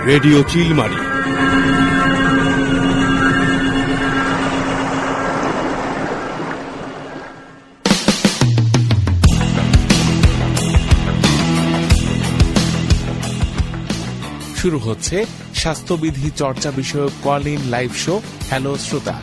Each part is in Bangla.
রেডিও চিলমারি শুরু হচ্ছে স্বাস্থ্যবিধি চর্চা বিষয়ক call in live show hello শ্রোতা।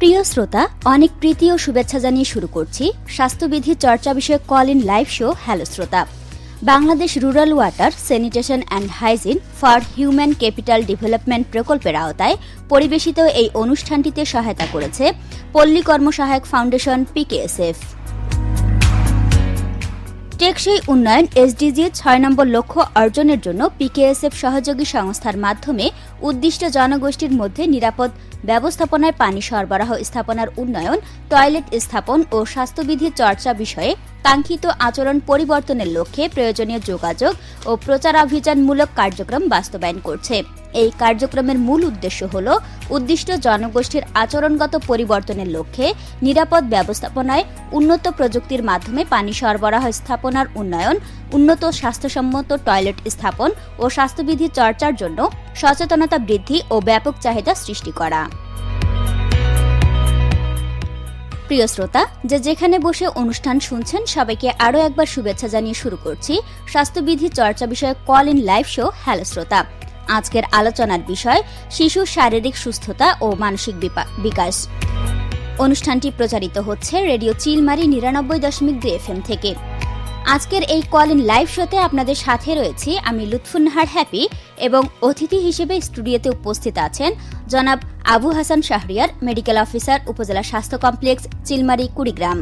প্রিয় শ্রোতা, অনেক প্রীতি ও শুভেচ্ছা জানিয়ে শুরু করছি স্বাস্থ্যবিধি চর্চা বিষয়ক call in live show hello শ্রোতা। Bangladesh rural water sanitation and hygiene for human capital development প্রকল্পের আওতায় পরিবেশিত এই অনুষ্ঠানটিতে সহায়তা করেছে পল্লী কর্মসহায়ক ফাউন্ডেশন পিকেএসএফ। টেকসই উন্নয়ন এসডিজি ৬ নম্বর লক্ষ্য অর্জনের জন্য পিকেএসএফ সহযোগী সংস্থার মাধ্যমে উদ্দিষ্ট জনগোষ্ঠীর মধ্যে নিরাপদ ব্যবস্থাপনায় পানি সরবরাহ স্থাপনার উন্নয়ন, টয়লেট স্থাপন ও স্বাস্থ্যবিধি চর্চা বিষয়ে কাঙ্ক্ষিত আচরণ পরিবর্তনের লক্ষ্যে প্রয়োজনীয় যোগাযোগ ও প্রচারাভিযানমূলক কার্যক্রম বাস্তবায়ন করছে। এই কার্যক্রমের মূল উদ্দেশ্য হল উদ্দিষ্ট জনগোষ্ঠীর আচরণগত পরিবর্তনের লক্ষ্যে নিরাপদ ব্যবস্থাপনায় উন্নত প্রযুক্তির মাধ্যমে পানি সরবরাহ স্থাপনার উন্নয়ন, উন্নত স্বাস্থ্যসম্মত টয়লেট স্থাপন ও স্বাস্থ্যবিধি চর্চার জন্য সচেতনতা বৃদ্ধি ও ব্যাপক চাহিদা সৃষ্টি করা। প্রিয় শ্রোতা, যেখানে বসে অনুষ্ঠান শুনছেন সবাইকে আরও একবার শুভেচ্ছা জানিয়ে শুরু করছি স্বাস্থ্যবিধি চর্চা বিষয়ক call in live show hello শ্রোতা। আজকের আলোচনার বিষয় শিশুর শারীরিক সুস্থতা ও মানসিক বিকাশ। অনুষ্ঠানটি প্রচারিত হচ্ছে রেডিও চিলমারি ৯৯.২ FM থেকে। আজকের এই কল ইন লাইভ শোতে আপনাদের সাথে রয়েছি আমি লুৎফুন্নাহার হ্যাপি এবং অতিথি হিসেবে স্টুডিওতে উপস্থিত আছেন জনাব আবু হাসান শাহরিয়ার, মেডিকেল অফিসার, উপজেলা স্বাস্থ্য কমপ্লেক্স, চিলমারি, কুড়িগ্রাম।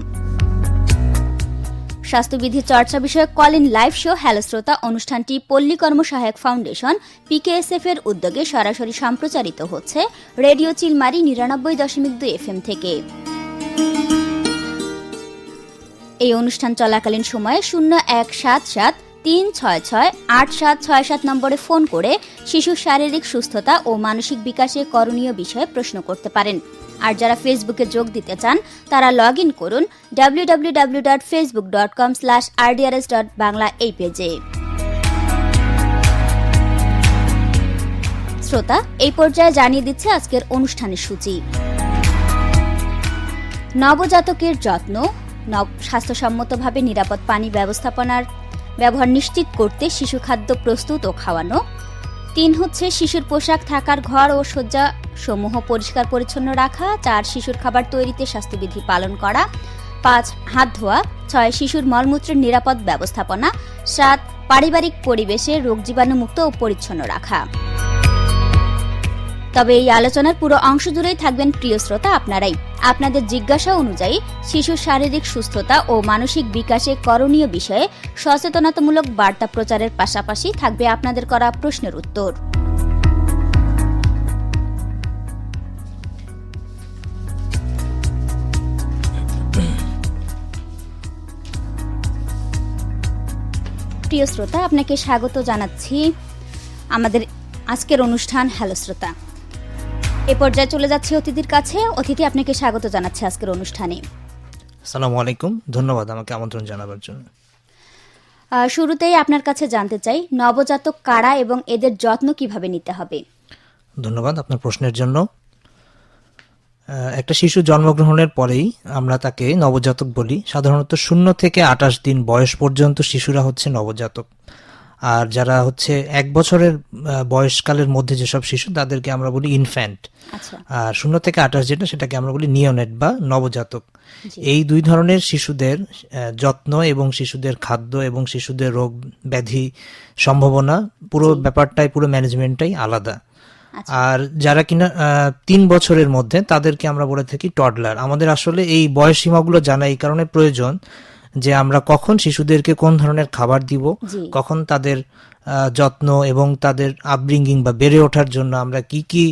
স্বাস্থ্যবিধি চর্চা বিষয়ক call in live show hello শ্রোতা অনুষ্ঠানটি পল্লী কর্মসহায়ক ফাউন্ডেশন পিকেএসএফ এর উদ্যোগে সরাসরি সম্প্রচারিত হচ্ছে রেডিও চিলমারি ৯৯.২ FM থেকে। এই অনুষ্ঠান চলাকালীন সময়ে 0177-366-8767 নম্বরে ফোন করে শিশুর শারীরিক সুস্থতা ও মানসিক বিকাশে করণীয় বিষয়ে প্রশ্ন করতে পারেন। আর যারা ফেসবুকে যোগ দিতে চান তারা লগ ইন করুন www.facebook.com/rdrs.bangla এই পেজে। শ্রোতা, এই পর্যায়ে জানিয়ে দিচ্ছে আজকের অনুষ্ঠানের সূচি। নবজাতকের যত্ন, স্বাস্থ্যসম্মতভাবে নিরাপদ পানি ব্যবস্থাপনার ব্যবহার নিশ্চিত করতে শিশু খাদ্য প্রস্তুত ও খাওয়ানো। ৩ হচ্ছে শিশুর পোশাক, থাকার ঘর ও শয্যা সমূহ পরিষ্কার পরিচ্ছন্ন রাখা। ৪ শিশুর খাবার তৈরিতে স্বাস্থ্যবিধি পালন করা। ৫ হাত ধোয়া। ৬ শিশুর মলমূত্রের নিরাপদ ব্যবস্থাপনা। ৭ পারিবারিক পরিবেশে রোগ জীবাণুমুক্ত ও পরিচ্ছন্ন রাখা। তবে এই আলোচনার পুরো অংশ জুড়েই থাকবেন প্রিয় শ্রোতা আপনারাই। আপনাদের জিজ্ঞাসা অনুযায়ী শিশুর শারীরিক সুস্থতা ও মানসিক বিকাশে করণীয় বিষয়ে সচেতনতামূলক বার্তা প্রচারের পাশাপাশি থাকবে আপনাদের করা প্রশ্নের উত্তর। প্রিয় শ্রোতা, আপনাকে স্বাগত জানাচ্ছি আমাদের আজকের অনুষ্ঠান হ্যালো শ্রোতা। এ পর্যায়ে চলে যাচ্ছে অতিথির কাছে। অতিথি, আপনাকে স্বাগত জানাচ্ছে আজকের অনুষ্ঠানে। আসসালামু আলাইকুম, ধন্যবাদ আমাকে আমন্ত্রণ জানাবার জন্য। শুরুতেই আপনার কাছে জানতে চাই নবজাতক কারা এবং এদের যত্ন কিভাবে নিতে হবে? ধন্যবাদ আপনার প্রশ্নের জন্য। একটা শিশু জন্মগ্রহণের পরেই আমরা তাকে নবজাতক বলি। সাধারণত 0 থেকে 28 দিন বয়স পর্যন্ত শিশুরা হচ্ছে নবজাতক। আর যারা হচ্ছে 1 বছরের বয়সকালের মধ্যে যেসব শিশু তাদেরকে আমরা বলি ইনফ্যান্ট। আর 0 থেকে 28 যেটা সেটাকে আমরা বলি নিওনেট বা নবজাতক। এই 2 ধরনের শিশুদের যত্ন এবং শিশুদের খাদ্য এবং শিশুদের রোগ ব্যাধি সম্ভাবনা পুরো ব্যাপারটাই, পুরো ম্যানেজমেন্টটাই আলাদা। আর যারা কিনা 3 বছরের মধ্যে তাদেরকে আমরা বলে থাকি টডলার। আমাদের আসলে এই বয়স সীমাগুলো জানা এই কারণে প্রয়োজন যে আমরা কখন শিশুদেরকে কোন ধরনের খাবার দিব, জি। কখন তাদের যত্ন এবং তাদের আপব্রিঙ্গিং বা বেড়ে ওঠার জন্য আমরা কি কি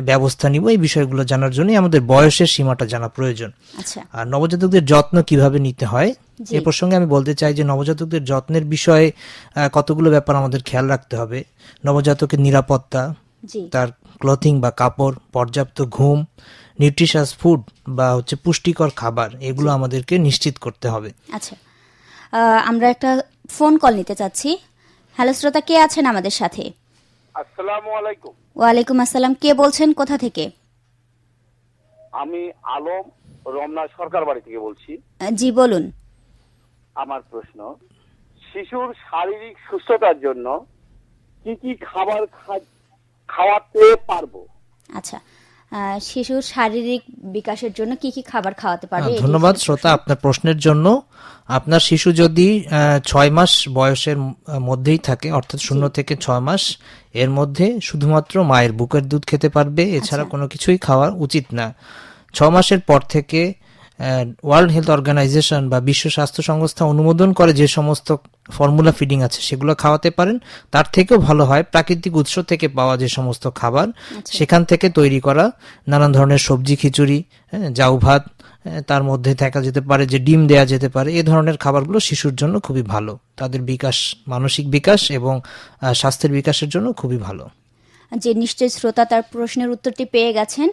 ব্যবস্থা নিব, এই বিষয়গুলো জানার জন্যই আমাদের বয়সের সীমাটা জানা প্রয়োজন। আচ্ছা, আর নবজাতকদের যত্ন কিভাবে নিতে হয় জি। এ প্রসঙ্গে আমি বলতে চাই যে নবজাতকদের যত্নের বিষয়ে কতগুলো ব্যাপার আমাদের খেয়াল রাখতে হবে। নবজাতকের নিরাপত্তা, জি। তার ক্লথিং বা কাপড়, পর্যাপ্ত ঘুম, নিউট্রিশাস ফুড বা পুষ্টিকর খাবার, এগুলো আমাদেরকে নিশ্চিত করতে হবে। আচ্ছা, আমরা একটা ফোন কল নিতে চাচ্ছি। হ্যালো শ্রোতা, কে আছেন আমাদের সাথে? আসসালামু আলাইকুম। ওয়ালাইকুম আসসালাম, কে বলছেন, কোথা থেকে? আমি আলম রমনা সরকার বাড়ি থেকে বলছি। জি বলুন। আমার প্রশ্ন, শিশুর শারীরিক সুস্থতার জন্য কি কি খাবার খাওয়াতে পারবো? আচ্ছা, শিশুর শারীরিক বিকাশের জন্য কি কি খাবার খাওয়াতে পারবে? ধন্যবাদ শ্রোতা আপনার প্রশ্নের জন্য। আপনার শিশু যদি 6 মাস বয়সের মধ্যেই থাকে, অর্থাৎ 0 থেকে 6 মাস এর মধ্যে শুধুমাত্র মায়ের বুকের দুধ খেতে পারবে, এছাড়া কোনো কিছুই খাওয়া উচিত না। 6 মাসের পর থেকে ওয়ার্ল্ড হেলথ অর্গানাইজেশন বা বিশ্ব স্বাস্থ্য সংস্থা অনুমোদন করে যে সমস্ত ফর্মুলা ফিডিং আছে সেগুলো খাওয়াতে পারেন। তার থেকেও ভালো হয় প্রাকৃতিক উৎস থেকে পাওয়া যে সমস্ত খাবার, সেখান থেকে তৈরি করা নানান ধরনের সবজি, খিচুড়ি, জাউ ভাত, তার মধ্যে থাকা যেতে পারে যে ডিম দেয়া যেতে পারে। এই ধরনের খাবারগুলো শিশুর জন্য খুবই ভালো, তাদের বিকাশ, মানসিক বিকাশ এবং স্বাস্থ্যের বিকাশের জন্য খুবই ভালো। যে নিশ্চয় শ্রোতা তার প্রশ্নের উত্তরটি পেয়ে গেছেন।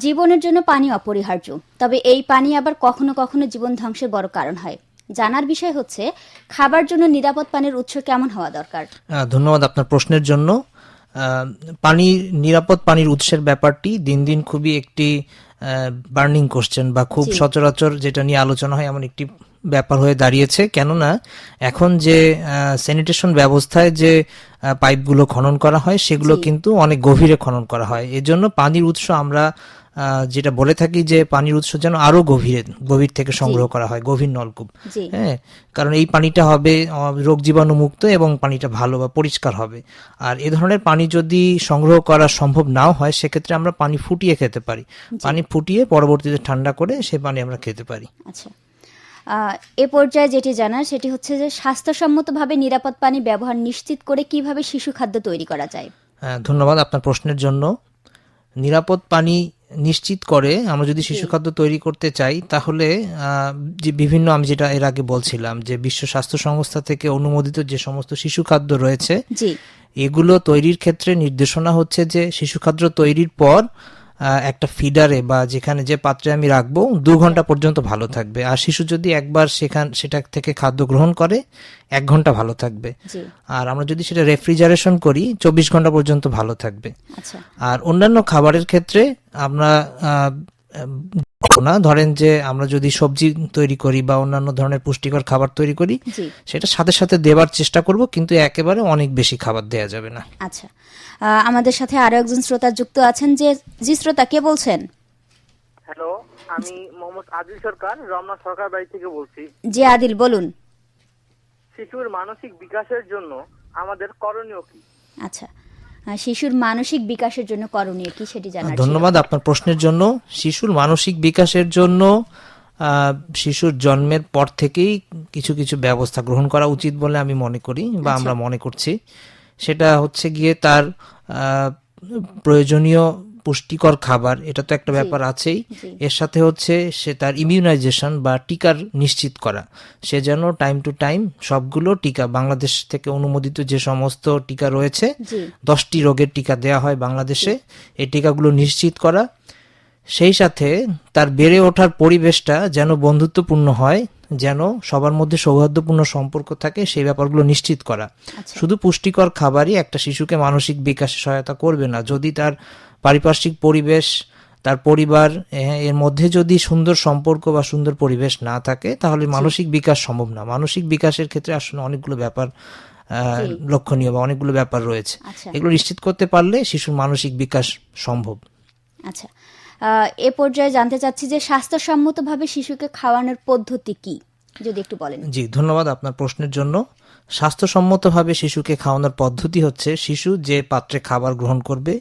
জীবনের জন্য পানি অপরিহার্য, তবে এই পানি আবার কখনো কখনো জীবন ধ্বংসের বড় কারণ হয়। জানার বিষয় হচ্ছে খাবার জন্য নিরাপদ পানির উৎস কেমন হওয়া দরকার? ধন্যবাদ আপনার প্রশ্নের জন্য। নিরাপদ পানির উৎসের ব্যাপারটি দিন দিন খুবই একটি বার্নিং কোশ্চেন বা খুব সচরাচর যেটা নিয়ে আলোচনা হয় এমন একটি ব্যাপার হয়ে দাঁড়িয়েছে। কেননা এখন যে স্যানিটেশন ব্যবস্থায় যে পাইপগুলো খনন করা হয় সেগুলো কিন্তু অনেক গভীরে খনন করা হয়। এজন্য পানির উৎস আমরা যেটা বলে থাকি যে পানির উৎস যেন আরো গভীর থেকে সংগ্রহ করা হয়, গভীর নলকূপ। হ্যাঁ, কারণ এই পানিটা হবে রোগ জীবাণু মুক্ত এবং পানিটা ভালো বা পরিষ্কার হবে। আর এ ধরনের পানি যদি সংগ্রহ করা সম্ভব নাও হয়, সেক্ষেত্রে আমরা পানি ফুটিয়ে খেতে পারি। পানি ফুটিয়ে পরবর্তীতে ঠান্ডা করে সে পানি আমরা খেতে পারি। আচ্ছা, এ পর্যায়ে যেটি জানার সেটি হচ্ছে যে স্বাস্থ্যসম্মতভাবে নিরাপদ পানি ব্যবহার নিশ্চিত করে কিভাবে শিশু খাদ্য তৈরি করা যায়? ধন্যবাদ আপনার প্রশ্নের জন্য। নিরাপদ পানি নিশ্চিত করে আমরা যদি শিশু খাদ্য তৈরি করতে চাই, তাহলে যে বিভিন্ন, আমি যেটা এর আগে বলছিলাম যে বিশ্ব স্বাস্থ্য সংস্থা থেকে অনুমোদিত যে সমস্ত শিশু খাদ্য রয়েছে, এগুলো তৈরির ক্ষেত্রে নির্দেশনা হচ্ছে যে শিশু খাদ্য তৈরির পর একটা ফিডারে বা যেখানে যে পাত্রে আমি রাখবো 2 ঘন্টা পর্যন্ত ভালো থাকবে। আর শিশু যদি একবার সেটা থেকে খাদ্য গ্রহণ করে 1 ঘন্টা ভালো থাকবে। আর আমরা যদি সেটা রেফ্রিজারেশন করি 24 ঘন্টা পর্যন্ত ভালো থাকবে। আর অন্যান্য খাবারের ক্ষেত্রে আমরা ধরেন যে আমরা যদি সবজি তৈরি করি বা অন্যান্য ধরনের পুষ্টিকর খাবার তৈরি করি, সেটা সাথে সাথে দেবার চেষ্টা করব, কিন্তু একেবারে অনেক বেশি খাবার দেয়া যাবে না। আচ্ছা, আমাদের সাথে আরো একজন শ্রোতা যুক্ত আছেন। যে জি শ্রোতা, কে বলছেন? হ্যালো, আমি মোহাম্মদ আদিল সরকার রমনা সরকার বাড়ি থেকে বলছি। জি আদিল, বলুন। শিশুর মানসিক বিকাশের জন্য আমাদের করণীয় কি? আচ্ছা, শিশুর মানসিক বিকাশের জন্য করণীয় কি সেটি জানার। ধন্যবাদ আপনার প্রশ্নের জন্য। শিশুর মানসিক বিকাশের জন্য শিশুর জন্মের পর থেকেই কিছু কিছু ব্যবস্থা গ্রহণ করা উচিত বলে আমি মনে করি বা আমরা মনে করছি। সেটা হচ্ছে গিয়ে তার প্রয়োজনীয় পুষ্টিকর খাবার, এটা তো একটা ব্যাপার আছেই। এর সাথে হচ্ছে সে তার ইমিউনাইজেশন বা টিকার নিশ্চিত করা। সে যেন টাইম টু টাইম সবগুলো টিকা, বাংলাদেশ থেকে অনুমোদিত যে সমস্ত টিকা রয়েছে, 10টি রোগের টিকা দেয়া হয় বাংলাদেশে, এই টিকাগুলো নিশ্চিত করা। সেই সাথে তার বেড়ে ওঠার পরিবেশটা যেন বন্ধুত্বপূর্ণ হয়, যেন সবার মধ্যে সৌহার্দ্যপূর্ণ সম্পর্ক থাকে, সেই ব্যাপারগুলো নিশ্চিত করা। শুধু পুষ্টিকর খাবারই একটা শিশুকে মানসিক বিকাশে সহায়তা করবে না। যদি তার পারিপার্শ্বিক পরিবেশ, তার পরিবার, এর মধ্যে যদি সুন্দর সম্পর্ক বা সুন্দর পরিবেশ না থাকে, তাহলে মানসিক বিকাশ সম্ভব না। মানসিক বিকাশের ক্ষেত্রে আসলে অনেকগুলো ব্যাপার লক্ষণীয় বা অনেকগুলো ব্যাপার রয়েছে। এগুলো নিশ্চিত করতে পারলে শিশুর মানসিক বিকাশ সম্ভব। আচ্ছা, এ পর্যায়ে জানতে চাচ্ছি যে স্বাস্থ্যসম্মতভাবে শিশুকে খাওয়ানোর পদ্ধতি কি, যদি একটু বলেন। জি, ধন্যবাদ আপনার প্রশ্নের জন্য। স্বাস্থ্যসম্মতভাবে শিশুকে খাওয়ানোর পদ্ধতি হচ্ছে, শিশু যে পাত্রে খাবার গ্রহণ করবে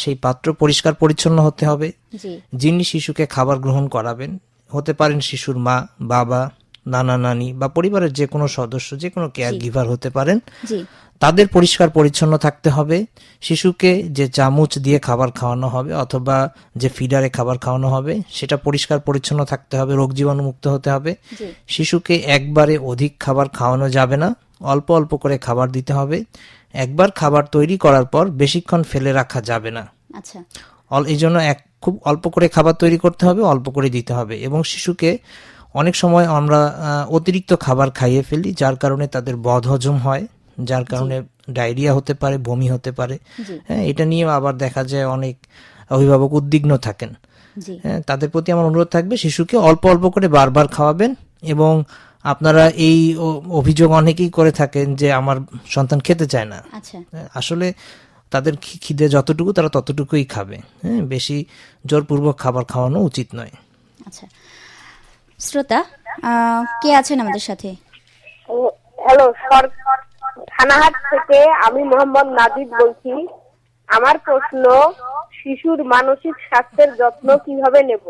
সেই পাত্র পরিষ্কার পরিচ্ছন্ন হতে হবে। যিনি শিশুকে খাবার গ্রহণ করাবেন হতে পারেন শিশুর মা, বাবা, নানা নানি বা পরিবারের যে কোনো সদস্য, যে কোনো কেয়ার গিভার হতে পারেন, জি তাদের পরিষ্কার পরিচ্ছন্ন থাকতে হবে। শিশুকে যে চামচ দিয়ে খাবার খাওয়ানো হবে অথবা যে ফিডারে খাবার খাওয়ানো হবে সেটা পরিষ্কার পরিচ্ছন্ন থাকতে হবে, রোগ জীবাণুমুক্ত হতে হবে। জি শিশুকে একবারে অধিক খাবার খাওয়ানো যাবে না, অল্প অল্প করে খাবার দিতে হবে। একবার খাবার তৈরি করার পর বেশিক্ষণ ফেলে রাখা যাবে না। আচ্ছা এই জন্য খুব অল্প করে খাবার তৈরি করতে হবে, অল্প করে দিতে হবে। এবং শিশুকে অনেক সময় আমরা অতিরিক্ত খাবার খাইয়ে ফেলি, যার কারণে তাদের বদহজম হয়, যার কারণে ডায়রিয়া হতে পারে, বমি হতে পারে। জি হ্যাঁ, এটা নিয়েও আবার দেখা যায় অনেক অভিভাবক উদ্বিগ্ন থাকেন। জি হ্যাঁ, তাদের প্রতি আমার অনুরোধ থাকবে শিশুকে অল্প অল্প করে বারবার খাওয়াবেন। এবং আপনারা এই অভিযোগ অনেকেই করে থাকেন যে আমার সন্তান খেতে চায় না। আচ্ছা আসলে তাদের খিদে যতটুকু তারা ততটুকুই খাবে। হ্যাঁ, বেশি জোরপূর্বক খাবার খাওয়ানো উচিত নয়। আচ্ছা শ্রোতা কে আছেন আমাদের সাথে? হ্যালো, থানাহাট থেকে আমি মোহাম্মদ নাজিব বলছি। আমার প্রশ্ন, শিশুর মানসিক স্বাস্থ্যের যত্ন কিভাবে নেব?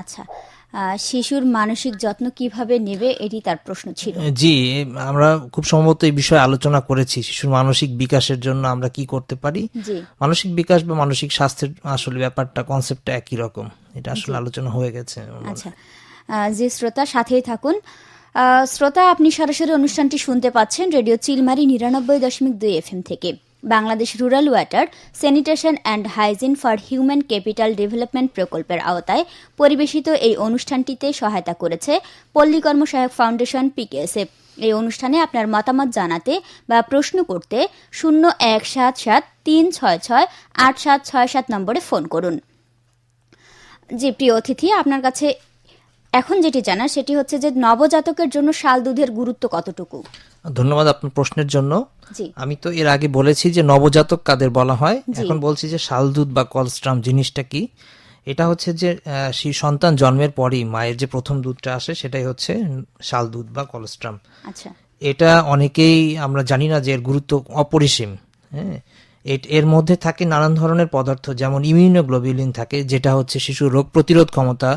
আচ্ছা শিশুর মানসিক যত্ন কিভাবে নেবে, এটি তার প্রশ্ন ছিল। জি, আমরা খুব সম্ভবত এই বিষয়ে আলোচনা করেছি। শিশুর মানসিক বিকাশের জন্য আমরা কি করতে পারি। জি মানসিক বিকাশ বা মানসিক স্বাস্থ্যের আসলে ব্যাপারটা, কনসেপ্টটা একই রকম। এটা আসলে আলোচনা হয়ে গেছে। আচ্ছা যে শ্রোতা সাথেই থাকুন। শ্রোতা, আপনি সরাসরি অনুষ্ঠানটি শুনতে পাচ্ছেন রেডিও চিলমারি 99.2 FM থেকে। Bangladesh rural water sanitation and hygiene for human capital development প্রকল্পের আওতায় পরিবেশিত এই অনুষ্ঠানটিতে সহায়তা করেছে পল্লী কর্মসহায়ক ফাউন্ডেশন পিকেএসএফ। এই অনুষ্ঠানে আপনার মতামত জানাতে বা প্রশ্ন করতে 0177366877 নম্বরে ফোন করুন। জি প্রিয় অতিথি, আপনার কাছে এখন যেটি জানার সেটি হচ্ছে যে নবজাতকের জন্য শাল দুধের গুরুত্ব কতটুকু? ধন্যবাদ আপনার প্রশ্নের জন্য। জি আমি তো এর আগে বলেছি যে নবজাতক কাদের বলা হয়। জি। এখন বলছি যে শাল দুধ বা কলস্ট্রাম জিনিসটা কি। এটা হচ্ছে যে সেই সন্তান জন্মের পরেই মায়ের যে প্রথম দুধটা আসে সেটাই হচ্ছে শাল দুধ বা কলস্ট্রাম। আচ্ছা এটা অনেকেই আমরা জানি না যে এর গুরুত্ব অপরিসীম। হ্যাঁ, এর মধ্যে থাকে নানান ধরনের পদার্থ, যেমন ইমিউনোগ্লোবিউলিন থাকে, যেটা হচ্ছে শিশুর রোগ প্রতিরোধ ক্ষমতা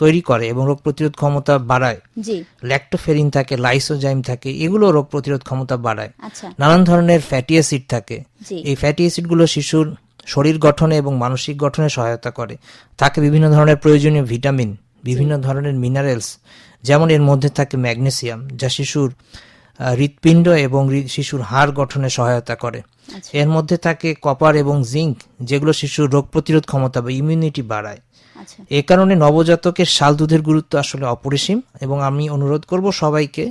তৈরি করে এবং রোগ প্রতিরোধ ক্ষমতা বাড়ায়। জি ল্যাক্টোফেরিন থাকে, লাইসোজাইম থাকে, এগুলো রোগ প্রতিরোধ ক্ষমতা বাড়ায়। আচ্ছা নানান ধরনের ফ্যাটি অ্যাসিড থাকে। জি এই ফ্যাটি অ্যাসিডগুলো শিশুর শরীর গঠনে এবং মানসিক গঠনে সহায়তা করে। থাকে বিভিন্ন ধরনের প্রয়োজনীয় ভিটামিন, বিভিন্ন ধরনের মিনারেলস, যেমন এর মধ্যে থাকে ম্যাগনেসিয়াম, যা শিশুর হৃৎপিণ্ড এবং শিশুর হাড় গঠনে সহায়তা করে। আচ্ছা এর মধ্যে থাকে কপার এবং জিঙ্ক, যেগুলো শিশুর রোগ প্রতিরোধ ক্ষমতা বা ইমিউনিটি বাড়ায়। আচ্ছা এ কারণে নবজাতকের শাল দুধের গুরুত্ব আসলে অপরিসীম। এবং আমি অনুরোধ করব সবাইকে,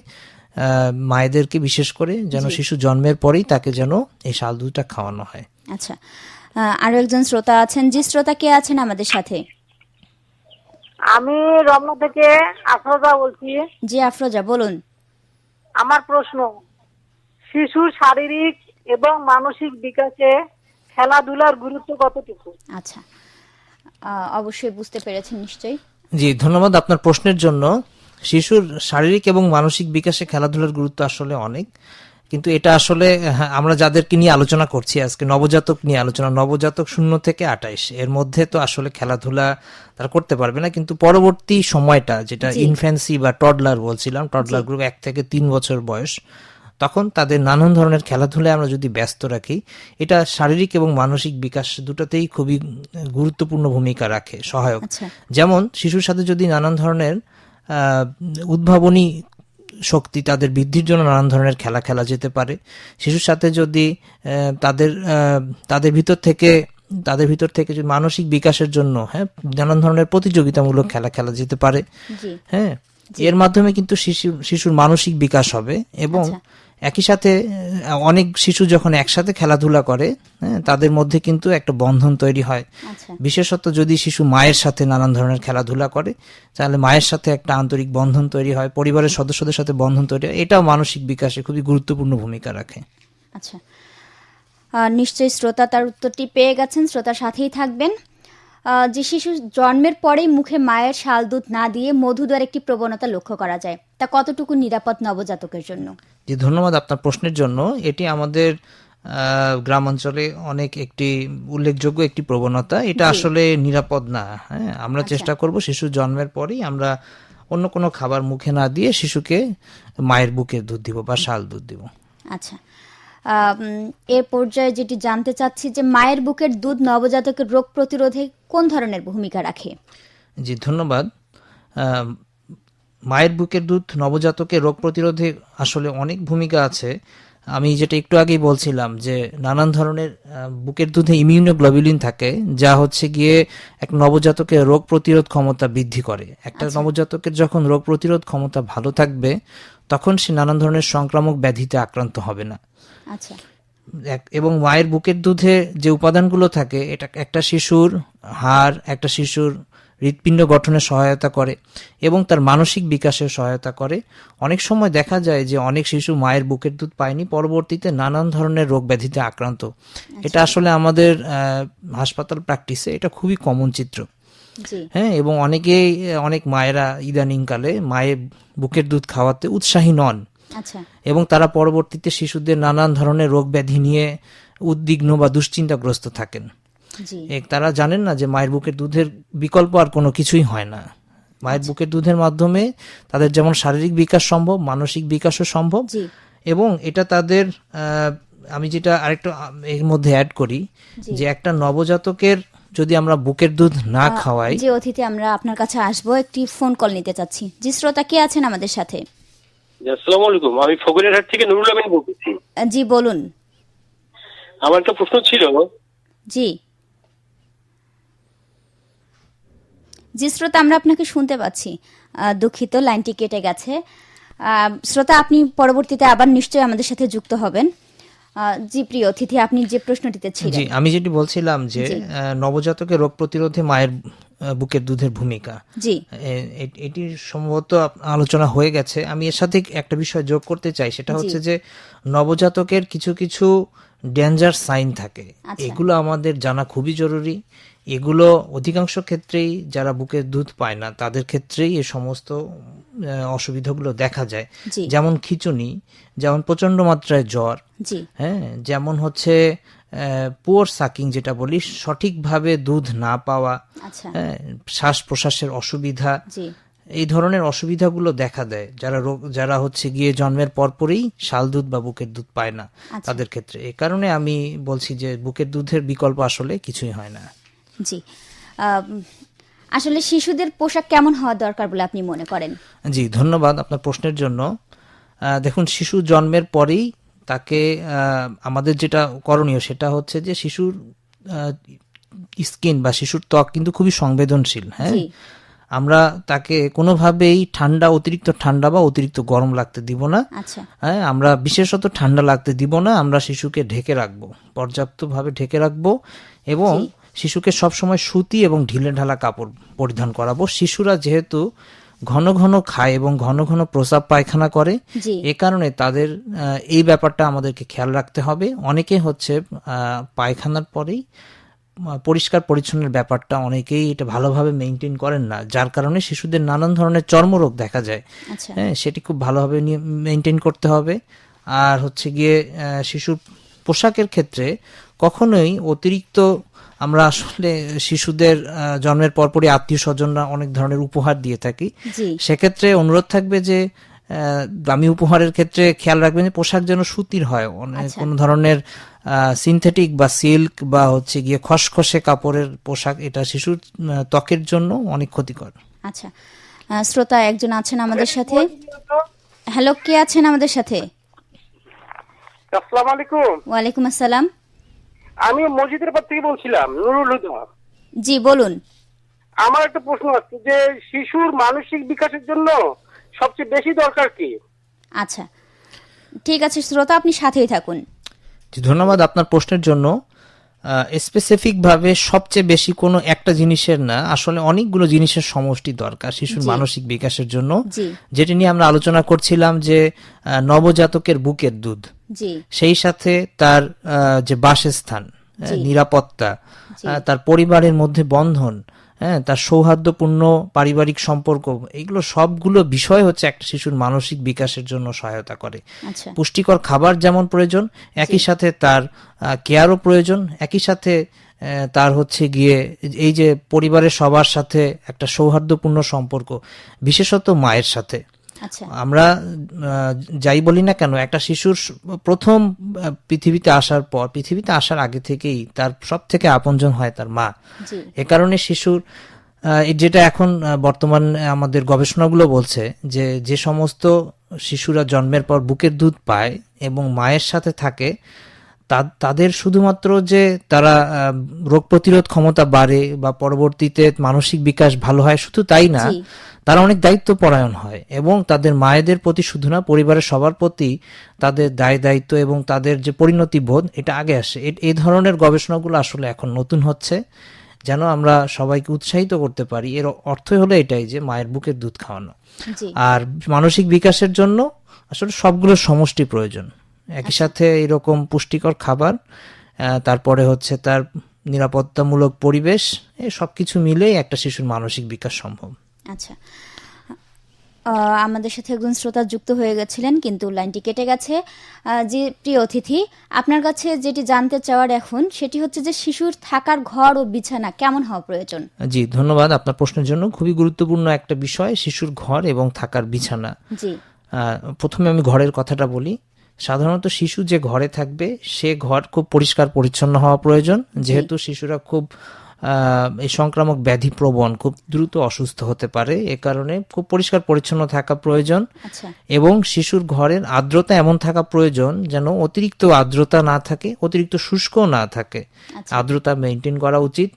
মায়েদেরকে বিশেষ করে, যেন শিশু জন্মের পরেই তাকে যেন এই শাল দুধটা খাওয়ানো হয়। আচ্ছা আরো একজন শ্রোতা আছেন। জি শ্রোতা কে আছেন আমাদের সাথে? আমি রমনা থেকে আফরোজা বলছি। জি আফরোজা বলুন। আমার প্রশ্ন, শিশুর শারীরিক এবং মানসিক বিকাশে খেলাধুলার গুরুত্ব কতটুকু? আচ্ছা অবশ্যই বুঝতে পেরেছেন নিশ্চয়ই। জি, ধন্যবাদ আপনার প্রশ্নের জন্য। শিশুর শারীরিক এবং মানসিক বিকাশে খেলাধুলার গুরুত্ব আসলে অনেক, কিন্তু এটা আসলে আমরা যাদেরকে নিয়ে আলোচনা করছি আজকে, নবজাতক নিয়ে আলোচনা, নবজাতক 0 থেকে 28 এর মধ্যে তো আসলে খেলাধুলা তারা করতে পারবে না। কিন্তু পরবর্তী সময়টা, যেটা ইনফ্যান্সি বা টডলার বলছিলাম, টডলার গ্রুপ 1 থেকে 3 বছর বয়স, তখন তাদের নানান ধরনের খেলাধুলায় আমরা যদি ব্যস্ত রাখি, এটা শারীরিক এবং মানসিক বিকাশ দুটোতেই খুবই গুরুত্বপূর্ণ ভূমিকা রাখে, সহায়ক। আচ্ছা যেমন শিশুর সাথে যদি নানান ধরনের উদ্ভাবনী শক্তি, তাদের বৃদ্ধির জন্য নানান ধরনের খেলা খেলা যেতে পারে। শিশুর সাথে যদি তাদের ভিতর থেকে যদি মানসিক বিকাশের জন্য নানান ধরনের প্রতিযোগিতামূলক খেলা খেলা যেতে পারে। জি হ্যাঁ, এর মাধ্যমে কিন্তু শিশুর মানসিক বিকাশ হবে। এবং একই সাথে অনেক শিশু যখন একসাথে খেলাধুলা করে, তাদের মধ্যে কিন্তু একটা বন্ধন তৈরি হয়। আচ্ছা বিশেষত যদি শিশু মায়ের সাথে নানান ধরনের খেলাধুলা করে, তাহলে মায়ের সাথে একটা আন্তরিক বন্ধন তৈরি হয়, পরিবারের সদস্যদের সাথে বন্ধন তৈরি হয়। এটাও মানসিক বিকাশে খুবই গুরুত্বপূর্ণ ভূমিকা রাখে। আচ্ছা নিশ্চয়ই শ্রোতা তার উত্তরটি পেয়ে গেছেন। শ্রোতার সাথেই থাকবেন। যে শিশু জন্মের পরেই মুখে মায়ের শাল দুধ না দিয়ে মধু দেওয়ার একটি প্রবণতা লক্ষ্য করা যায়, তা কতটুকু নিরাপদ নবজাতকের জন্য? জি, ধন্যবাদ আপনার প্রশ্নের জন্য। এটি আমাদের গ্রামাঞ্চলে অনেক একটি উল্লেখযোগ্য একটি প্রবণতা। এটা আসলে নিরাপদ না। হ্যাঁ, আমরা চেষ্টা করব শিশু জন্মের পরেই আমরা অন্য কোনো খাবার মুখে না দিয়ে শিশুকে মায়ের বুকের দুধ দিব বা শাল দুধ দিব। আচ্ছা, এ পর্যায়ে যেটি জানতে চাচ্ছি যে মায়ের বুকের দুধ নবজাতকের রোগ প্রতিরোধে কোন ধরনের ভূমিকা রাখে? জি ধন্যবাদ। মায়ের বুকের দুধ নবজাতকের রোগ প্রতিরোধে আসলে অনেক ভূমিকা আছে। আমি যেটা একটু আগেই বলছিলাম যে নানান ধরনের বুকের দুধে ইমিউনোগ্লোবুলিন থাকে, যা হচ্ছে গিয়ে এক নবজাতকের রোগ প্রতিরোধ ক্ষমতা বৃদ্ধি করে। একটা নবজাতকের যখন রোগ প্রতিরোধ ক্ষমতা ভালো থাকবে তখন সে নানান ধরনের সংক্রামক ব্যাধিতে আক্রান্ত হবে না। আচ্ছা, এবং মায়ের বুকের দুধে যে উপাদানগুলো থাকে এটা একটা শিশুর হাড়, একটা শিশুর হৃৎপিণ্ড গঠনে সহায়তা করে এবং তার মানসিক বিকাশে সহায়তা করে। অনেক সময় দেখা যায় যে অনেক শিশু মায়ের বুকের দুধ পায়নি, পরবর্তীতে নানান ধরনের রোগ ব্যাধিতে আক্রান্ত। এটা আসলে আমাদের হাসপাতাল প্র্যাকটিসে এটা খুবই কমন চিত্র। হ্যাঁ, এবং অনেক মায়েরা ইদানিংকালে মায়ের বুকের দুধ খাওয়াতে উৎসাহী নন। আচ্ছা, এবং তারা পরবর্তীতে শিশুদের নানান ধরনের রোগ ব্যাধি নিয়ে উদ্বিগ্ন বা দুশ্চিন্তাগ্রস্ত থাকেন। তারা জানেন না যে মায়ের বুকের দুধের বিকল্প আর কোনো কিছুই হয় না। মায়ের বুকের দুধের মাধ্যমে তাদের যেমন শারীরিক বিকাশ সম্ভব, মানসিক বিকাশও সম্ভব। এবং এটা তাদের আমি যেটা আরেকটা এর মধ্যে অ্যাড করি যে একটা নবজাতকের যদি আমরা বুকের দুধ না খাওয়াই। যে অতিথি, আমরা আপনার কাছে আসবো, একটি ফোন কল নিতে চাচ্ছি। জি শ্রোতা, কে আছেন আমাদের সাথে? আসসালামু আলাইকুম, আমি ফকিরহাট থেকে নুরুল আমিন বলছি। জি বলুন। আমার একটা প্রশ্ন ছিল। জি জি শ্রোতা, আমরা আপনাকে শুনতে পাচ্ছি। দুঃখিত, লাইনটি কেটে গেছে। শ্রোতা, আপনি পরবর্তীতে আবার নিশ্চয়ই আমাদের সাথে যুক্ত হবেন। জি প্রিয় অতিথি, আপনি যে প্রশ্নটিতে ছিলেন। জি, আমি যেটি বলছিলাম যে নবজাতকের রোগ প্রতিরোধে মায়ের বুকের দুধের ভূমিকা, জি এটি সম্ভবত আলোচনা হয়ে গেছে। আমি এর সাথে একটা বিষয় যোগ করতে চাই, সেটা হচ্ছে যে নবজাতকের কিছু কিছু ডেঞ্জার সাইন থাকে, এগুলো আমাদের জানা খুবই জরুরি। এগুলো অধিকাংশ ক্ষেত্রেই যারা বুকের দুধ পায় না তাদের ক্ষেত্রেই এই সমস্ত অসুবিধাগুলো দেখা যায়। যেমন খিঁচুনি, যেমন প্রচন্ড মাত্রায় জ্বর, হ্যাঁ, যেমন হচ্ছে পুয়ার সাকিং যেটা বলি, সঠিকভাবে দুধ না পাওয়া, শ্বাস প্রশ্বাসের অসুবিধা, এই ধরনের অসুবিধাগুলো দেখা দেয় যারা হচ্ছে গিয়ে জন্মের পরপরই শাল দুধ বা বুকের দুধ পায় না তাদের ক্ষেত্রে। এই কারণে আমি বলছি যে বুকের দুধের বিকল্প আসলে কিছুই হয় না। জি, আসলে শিশুদের পোশাক কেমন হওয়া দরকার বলে আপনি মনে করেন? জি ধন্যবাদ আপনার প্রশ্নের জন্য। দেখুন, শিশু জন্মের পরেই তাকে আমাদের যেটা করণীয় সেটা হচ্ছে যে শিশুর স্কিন বা শিশুর ত্বক কিন্তু খুবই সংবেদনশীল। হ্যাঁ, আমরা তাকে কোনোভাবেই অতিরিক্ত ঠান্ডা বা অতিরিক্ত গরম লাগতে দিব না। হ্যাঁ, আমরা বিশেষত ঠান্ডা লাগতে দিব না। আমরা শিশুকে ঢেকে রাখবো, পর্যাপ্তভাবে ঢেকে রাখবো এবং শিশুকে সবসময় সুতি এবং ঢিলে ঢালা কাপড় পরিধান করাবো। শিশুরা যেহেতু ঘন ঘন খায় এবং ঘন ঘন প্রস্রাব পায়খানা করে, এ কারণে তাদের এই ব্যাপারটা আমাদেরকে খেয়াল রাখতে হবে। অনেকে হচ্ছে পায়খানার পরেই পরিষ্কার পরিচ্ছন্নের ব্যাপারটা অনেকেই এটা ভালোভাবে মেনটেন করেন না, যার কারণে শিশুদের নানান ধরনের চর্মরোগ দেখা যায়। হ্যাঁ, সেটি খুব ভালোভাবে মেনটেন করতে হবে। আর হচ্ছে গিয়ে শিশুর পোশাকের ক্ষেত্রে কখনোই অতিরিক্ত, আমরা আসলে শিশুদের জন্মের পরপরই আত্মীয় স্বজনরা অনেক ধরনের উপহার দিয়ে থাকি, সেক্ষেত্রে অনুরোধ থাকবে যে দামি উপহারের ক্ষেত্রে খেয়াল রাখবেন যে পোশাক যেন সুতির হয়। কোন ধরনের সিনথেটিক বা সিল্ক বা হচ্ছে গিয়ে খসখসে কাপড়ের পোশাক, এটা শিশুর ত্বকের জন্য অনেক ক্ষতিকর। আচ্ছা, শ্রোতা একজন আছেন আমাদের সাথে। হ্যালো, কে আছেন আমাদের সাথে? আসসালামু আলাইকুম। ওয়ালাইকুম আসসালাম। আমি মসজিদের পর থেকে বলছিলাম, নুরুল হুদা। জি বলুন। আমার একটা প্রশ্ন আছে যে শিশুর মানসিক বিকাশের জন্য সবচেয়ে বেশি দরকার কি? আচ্ছা, ঠিক আছে শ্রোতা, আপনি সাথেই থাকুন। ধন্যবাদ আপনার প্রশ্নের জন্য। স্পেসিফিক ভাবে সবচেয়ে বেশি কোনো একটা জিনিসের না, আসলে অনেকগুলো জিনিসের সমষ্টি দরকার শিশুর মানসিক বিকাশের জন্য। যেটি নিয়ে আমরা আলোচনা করছিলাম যে নবজাতকের বুকের দুধ, সেই সাথে তার যে বাসস্থান, নিরাপত্তা, তার পরিবারের মধ্যে বন্ধন, হ্যাঁ, তার সৌহার্দ্যপূর্ণ পারিবারিক সম্পর্ক, এগুলো সবগুলো বিষয় হচ্ছে একটা শিশুর মানসিক বিকাশের জন্য সহায়তা করে। আচ্ছা, পুষ্টিকর খাবার যেমন প্রয়োজন, একই সাথে তার কেয়ারও প্রয়োজন, একই সাথে তার হচ্ছে গিয়ে এই যে পরিবারের সবার সাথে একটা সৌহার্দ্যপূর্ণ সম্পর্ক, বিশেষত মায়ের সাথে। আচ্ছা, আমরা যাই বলি না কেন, একটা শিশুর প্রথম পৃথিবীতে আসার পর, পৃথিবীতে আসার আগে থেকেই তার সব থেকে আপনজন হয় তার মা। জি, এ কারণে শিশুর যেটা এখন বর্তমান আমাদের গবেষণাগুলো বলছে যে যে সমস্ত শিশুরা জন্মের পর বুকের দুধ পায় এবং মায়ের সাথে থাকে, তাদের শুধুমাত্র যে তারা রোগ প্রতিরোধ ক্ষমতা বাড়ে বা পরবর্তীতে মানসিক বিকাশ ভালো হয় শুধু তাই না, জি, তারা অনেক দায়িত্ব পরায়ণ হয় এবং তাদের মায়েদের প্রতি শুধু না, পরিবারের সবার প্রতি তাদের দায়িত্ব এবং তাদের যে পরিণতি বোধ, এটা আগে আসে। এই ধরনের গবেষণাগুলো আসলে এখন নতুন হচ্ছে, যেন আমরা সবাইকে উৎসাহিত করতে পারি। এর অর্থই হলো এটাই যে মায়ের বুকের দুধ খাওয়ানো। জি, আর মানসিক বিকাশের জন্য আসলে সবগুলোর সমষ্টি প্রয়োজন। একই সাথে এরকম পুষ্টিকর খাবার, তারপরে হচ্ছে তার নিরাপত্তামূলক পরিবেশ, এই সবকিছু মিলেই একটা শিশুর মানসিক বিকাশ সম্ভব। আচ্ছা। আমাদের সাথে একজন শ্রোতা যুক্ত হয়ে গেছিলেন, কিন্তু লাইনটি কেটে গেছে। যে প্রিয় অতিথি, আপনার কাছে যেটি জানতে চাওয়ার এখন সেটি হচ্ছে যে শিশুর থাকার ঘর ও বিছানা কেমন হওয়া প্রয়োজন? জি, ধন্যবাদ আপনার প্রশ্নের জন্য। খুবই গুরুত্বপূর্ণ একটা বিষয় শিশুর ঘর এবং থাকার বিছানা। জি, প্রথমে আমি ঘরের কথাটা বলি। সাধারণত শিশু যে ঘরে থাকবে সে ঘর খুব পরিষ্কার পরিচ্ছন্ন হওয়া প্রয়োজন, যেহেতু শিশুরা খুব এই সংক্রামক ব্যাধি প্রবণ, খুব দ্রুত অসুস্থ হতে পারে। এ কারণে খুব পরিষ্কার পরিচ্ছন্ন থাকা প্রয়োজন আচ্ছা, এবং শিশুর ঘরের আর্দ্রতা এমন থাকা প্রয়োজন যেন অতিরিক্ত আর্দ্রতা না থাকে, অতিরিক্ত শুষ্ক না থাকে। আচ্ছা, আর্দ্রতা মেনটেন করা উচিত।